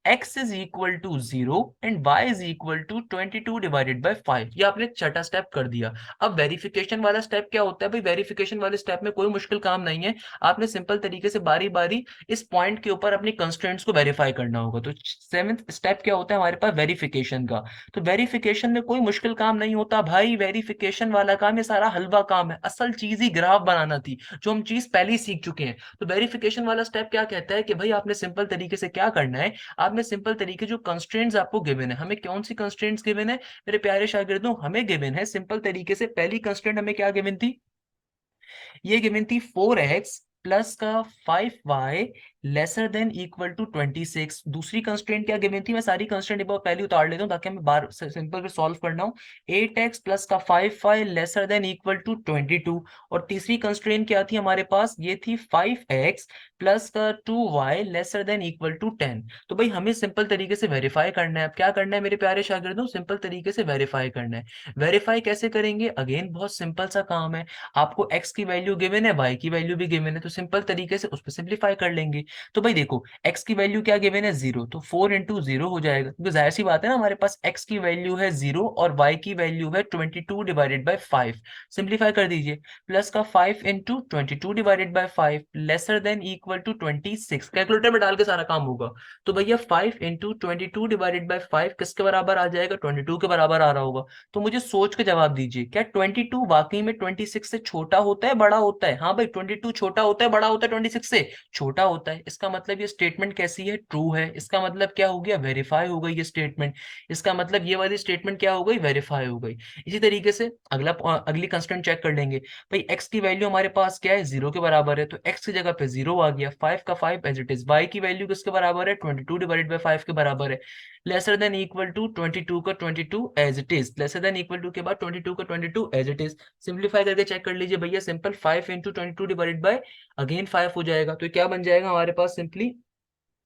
x is equal to 0 and y is equal to 22 divided by 5। ये आपने छठा स्टेप कर दिया। अब वेरिफिकेशन वाला स्टेप क्या होता है? भाई वेरिफिकेशन वाले स्टेप में कोई मुश्किल काम नहीं है। आपने सिंपल तरीके से बारी बारी इस पॉइंट के ऊपर अपनी कंस्ट्रेंट्स को वेरीफाई करना होगा। तो सेवेंथ स्टेप क्या होता है हमारे पास? वेरिफिकेशन का। तो वेरिफिकेशन में कोई मुश्किल काम नहीं होता भाई। वेरिफिकेशन वाला काम ये सारा हलवा काम है। असल चीज ही ग्राफ बनाना थी, जो हम चीज पहले ही सीख चुके हैं। तो वेरिफिकेशन वाला स्टेप क्या कहता है कि भाई आपने सिंपल तरीके से क्या करना है? आपने सिंपल तरीके जो कंस्ट्रेंट्स आपको गिवन है, हमें कौन सी कंस्ट्रेंट्स गिवन है मेरे प्यारे शागिर्दों? हमें गिवन है सिंपल तरीके से पहली कंस्ट्रेंट हमें क्या गिवन थी? ये गिवन थी 4x प्लस का 5y lesser than equal to 26। दूसरी कंस्ट्रेंट क्या गिवन थी? मैं सारी कंस्ट्रेंट एक बार पहले उतार लेता हूँ ताकि मैं बार सिंपल पे सॉल्व करना हूँ। 8x प्लस का 5y lesser than equal to 22। और तीसरी कंस्ट्रेंट क्या थी हमारे पास? ये थी 5x प्लस का 2y lesser than equal to 10। तो भाई हमें सिंपल तरीके से वेरीफाई करना है। अब क्या करना है मेरे प्यारे शागिर्दों? सिंपल तरीके से वेरीफाई करना है। वेरीफाई कैसे करेंगे? अगेन बहुत सिंपल सा काम है। आपको x की वैल्यू गिवन है, y की वैल्यू भी गिवन है, तो सिंपल तरीके से उस पर सिंप्लीफाई कर लेंगे। तो भाई देखो x की वैल्यू क्या गिवन है? 0, तो 4 इंटू 0 हो जाएगा, क्योंकि जाहिर सी बात है ना हमारे पास x की वैल्यू है 0 और y की वैल्यू है 22 डिवाइडेड बाई 5। सिंप्लीफाई कर दीजिए। प्लस का 5 into 22 divided by 5 lesser than equal to 26। Calculator में डाल के सारा काम होगा। तो भैया 5 इंटू 22 डिवाइडेड बाई 5 किसके बराबर आ जाएगा? 22 के बराबर आ रहा होगा। तो मुझे सोच के जवाब दीजिए, क्या 22 वाकई में 26 से छोटा होता है, बड़ा होता है? हाँ भाई 22 छोटा होता है, बड़ा होता है 26 से? छोटा होता है। इसका मतलब ये स्टेटमेंट कैसी है? ट्रू है। इसका मतलब क्या हो गया? वेरीफाई हो गई ये स्टेटमेंट। इसका मतलब ये वाली स्टेटमेंट क्या हो गई? वेरीफाई हो गई। इसी तरीके से अगली कंस्टेंट चेक कर लेंगे। भाई x की वैल्यू हमारे पास क्या है? 0 के बराबर है, तो x की जगह पे 0 आ गया। 5 का 5 एज इट इज। y की वैल्यू किसके बराबर है? 22 डिवाइडेड बाई 5 के बराबर है। लेसर देन इक्वल टू 22 का 22 as it is. Lesser than equal to के बाद 22 का 22 एज इट इज। सिंप्लीफाई करके चेक कर लीजिए भैया। Simple 5 into 22 divided by again 5 हो जाएगा। तो क्या बन जाएगा हमारे पास? सिंपली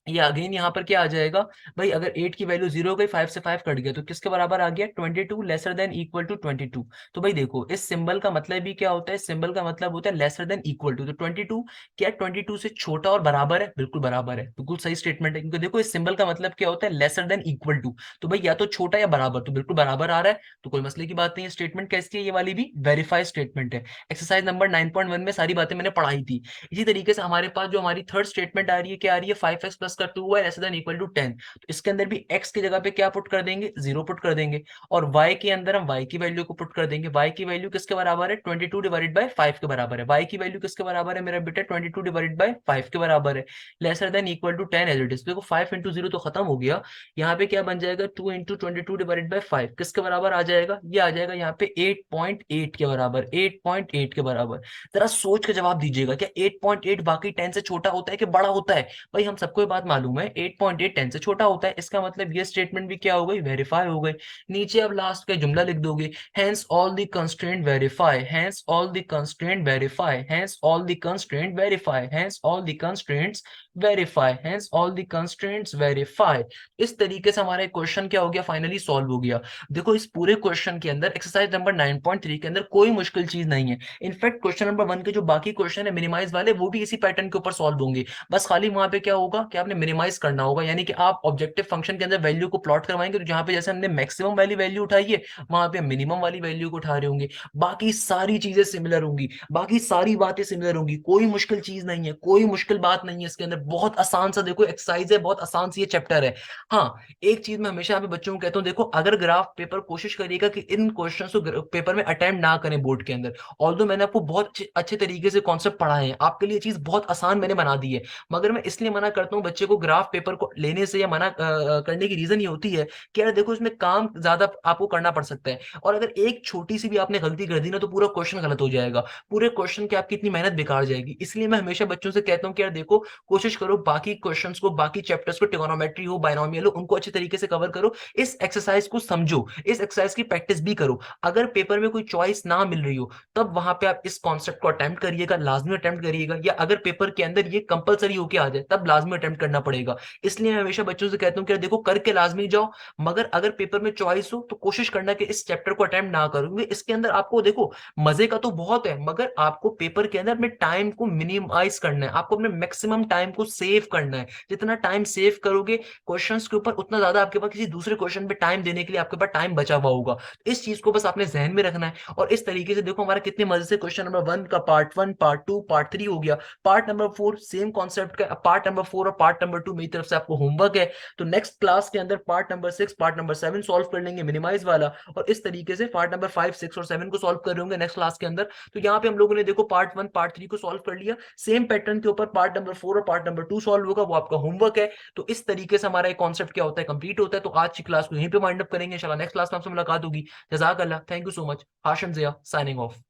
ये अगेन यहाँ पर क्या आ जाएगा भाई? अगर 8 की वैल्यू 0 हो गई, 5 से 5 कट गया, तो किसके बराबर आ गया? 22 लेसर देन इक्वल टू 22। तो भाई देखो इस सिंबल का मतलब भी क्या होता है? सिंबल का मतलब होता है लेसर देन इक्वल टू। तो 22 क्या 22 से छोटा और बराबर है? बिल्कुल बराबर है। बिल्कुल सही स्टेटमेंट है, क्योंकि देखो इस सिंबल का मतलब क्या होता है? Lesser than equal to. तो भाई या तो छोटा या बराबर, तो बिल्कुल बराबर आ रहा है, तो कोई मसले की बात नहीं है। स्टेटमेंट कैसी है? ये वाली भी वेरीफाई स्टेटमेंट है। एक्सरसाइज नंबर 9.1 में सारी बातें मैंने पढ़ाई थी। इसी तरीके से हमारे पास जो हमारी थर्ड स्टेटमेंट आ रही है, क्या आ रही है? 5x माइनस का 2y less than equal to 10। तो इसके अंदर भी x की जगह पे क्या पुट कर देंगे, 0 पुट कर देंगे, और y के अंदर हम y की वैल्यू को पुट कर देंगे। y की वैल्यू किसके बराबर है, 22 डिवाइडेड बाय 5 के बराबर है। y की वैल्यू किसके बराबर है मेरा बेटा, 22 डिवाइडेड बाय 5 के बराबर है, lesser than equal to 10 as it is. देखो 5 इंटू 0 तो खत्म हो गया, यहाँ पे क्या बन जाएगा, 2 इंटू 22 डिवाइडेड बाय 5 किसके बराबर आ जाएगा, ये आ जाएगा यहाँ पे 8.8 के बराबर, 8.8 के बराबर। जरा सोच के जवाब दीजिएगा, क्या 8.8 बाकी 10 से छोटा होता है कि बड़ा होता है? भाई हम सबको ये बात मालूम है 8.8 10 से छोटा होता है, इसका मतलब ये स्टेटमेंट भी क्या हो गई, वेरीफाई हो गई। नीचे अब लास्ट का जुमला लिख दोगे, hence all the constraint verify, hence all the constraint verify, hence all the constraint verify, hence all the constraints verify, hence all the constraints verify। इस तरीके से हमारा क्वेश्चन क्या हो गया, फाइनली सॉल्व हो गया। देखो इस पूरे क्वेश्चन के अंदर एक्सरसाइज नंबर 9.3 के अंदर कोई मुश्किल चीज नहीं है। इनफैक्ट क्वेश्चन नंबर 1 के जो बाकी क्वेश्चन है मिनिमाइज वाले, वो भी इसी पैटर्न के ऊपर सॉल्व होंगे। बस खाली वहां पे क्या होगा कि आपने मिनिमाइज करना होगा, यानी कि आप ऑब्जेक्टिव फंक्शन के अंदर वैल्यू को प्लॉट करवाएंगे, तो जहां पे जैसे हमने मैक्सिमम वाली वैल्यू उठाई है, वहां पे मिनिमम वाली वैल्यू को उठा रहे होंगे। बाकी सारी चीजें सिमिलर होंगी, बाकी सारी बातें सिमिलर होंगी, कोई मुश्किल चीज नहीं है, कोई मुश्किल बात नहीं है इसके अंदर। बहुत आसान सा देखो एक्सरसाइज है, बहुत आसान सी ये चैप्टर है। हाँ, एक चीज मैं हमेशा यहाँ पे बच्चों को कहता हूँ, देखो अगर ग्राफ पेपर, कोशिश करिएगा कि इन क्वेश्चंस को पेपर में अटेम्प्ट ना करें बोर्ड के अंदर। ऑल्दो मैंने आपको बहुत अच्छे तरीके से कॉन्सेप्ट पढ़ाए हैं, आपके लिए चीज बहुत आसान मैंने बना दी है, मगर मैं इसलिए मना करता हूँ बच्चे को ग्राफ पेपर को लेने से, या मना करने की रीजन ये होती है कि यार देखो इसमें काम ज्यादा आपको करना पड़ सकता है, और अगर एक छोटी सी भी आपने गलती कर दी ना, तो पूरा क्वेश्चन गलत हो जाएगा, पूरे क्वेश्चन की आपकी इतनी मेहनत बेकार जाएगी। इसलिए मैं हमेशा बच्चों से कहता हूँ कि यार देखो, कोशिश करो बाकी क्वेश्चंस को, बाकी चैप्टर्स को, ट्रिगोनोमेट्री हो, बायनोमियल हो, उनको अच्छे तरीके से कवर करो, इस एक्सरसाइज को समझो, इस एक्सरसाइज की प्रैक्टिस भी करो। अगर पेपर में कोई चॉइस ना मिल रही हो, तब वहां पे आप इस कॉन्सेप्ट को अटेम्प्ट करिएगा, लाजमी अटेम्प्ट करिएगा, या अगर पेपर के अंदर ये कंपलसरी होके आ जाए, तब लाजमी अटेम्प्ट करना पड़ेगा। इसलिए मैं हमेशा बच्चों से कहता हूँ कि यार देखो, करके लाजमी जाओ, मगर अगर पेपर में चॉइस हो तो कोशिश करना कि इस चैप्टर को अटेम्प्ट ना करो, क्योंकि इसके अंदर आपको देखो मजे का तो बहुत है, मगर आपको पेपर के अंदर अपने टाइम को मिनिमाइज करना है, आपको अपने मैक्सिमम टाइम को सेव करना है। जितना टाइम सेव करोगे क्वेश्चंस के ऊपर, उतना ज्यादा आपके पास किसी दूसरे क्वेश्चन पे टाइम देने के लिए आपके पास टाइम बचा हुआ होगा। इस चीज को बस आपने जहन में रखना है। और इस तरीके से देखो हमारा कितने मजे से क्वेश्चन नंबर 1 का पार्ट 1, पार्ट 2, पार्ट 3 हो गया। पार्ट नंबर 4 सेम कॉन्सेप्ट का, पार्ट नंबर 4 और पार्ट नंबर 2 मेरी तरफ से आपको होमवर्क है। तो नेक्स्ट क्लास के अंदर part number 6, part number 7 solve कर लेंगे, मिनिमाइज वाला, और इस तरीके से पार्ट नंबर 5, 6 और 7 को सॉल्व कर रहे होंगे नेक्स्ट क्लास के अंदर। तो यहाँ पे हम लोगों ने देखो पार्ट 1, पार्ट 3 को सॉल्व कर लिया, सेम पैटर्न के ऊपर पार्ट नंबर 4 और पार्ट नंबर 2 सॉल्व होगा, वो आपका होमवर्क है। तो इस तरीके से हमारा एक कॉन्सेप्ट क्या होता है, कंप्लीट होता है। तो आज की क्लास को यहीं पे वाइंड अप करेंगे, इंशाल्लाह नेक्स्ट क्लास में आपसे मुलाकात होगी। जज़ाक अल्लाह, thank you so much. Hashim Zia signing of.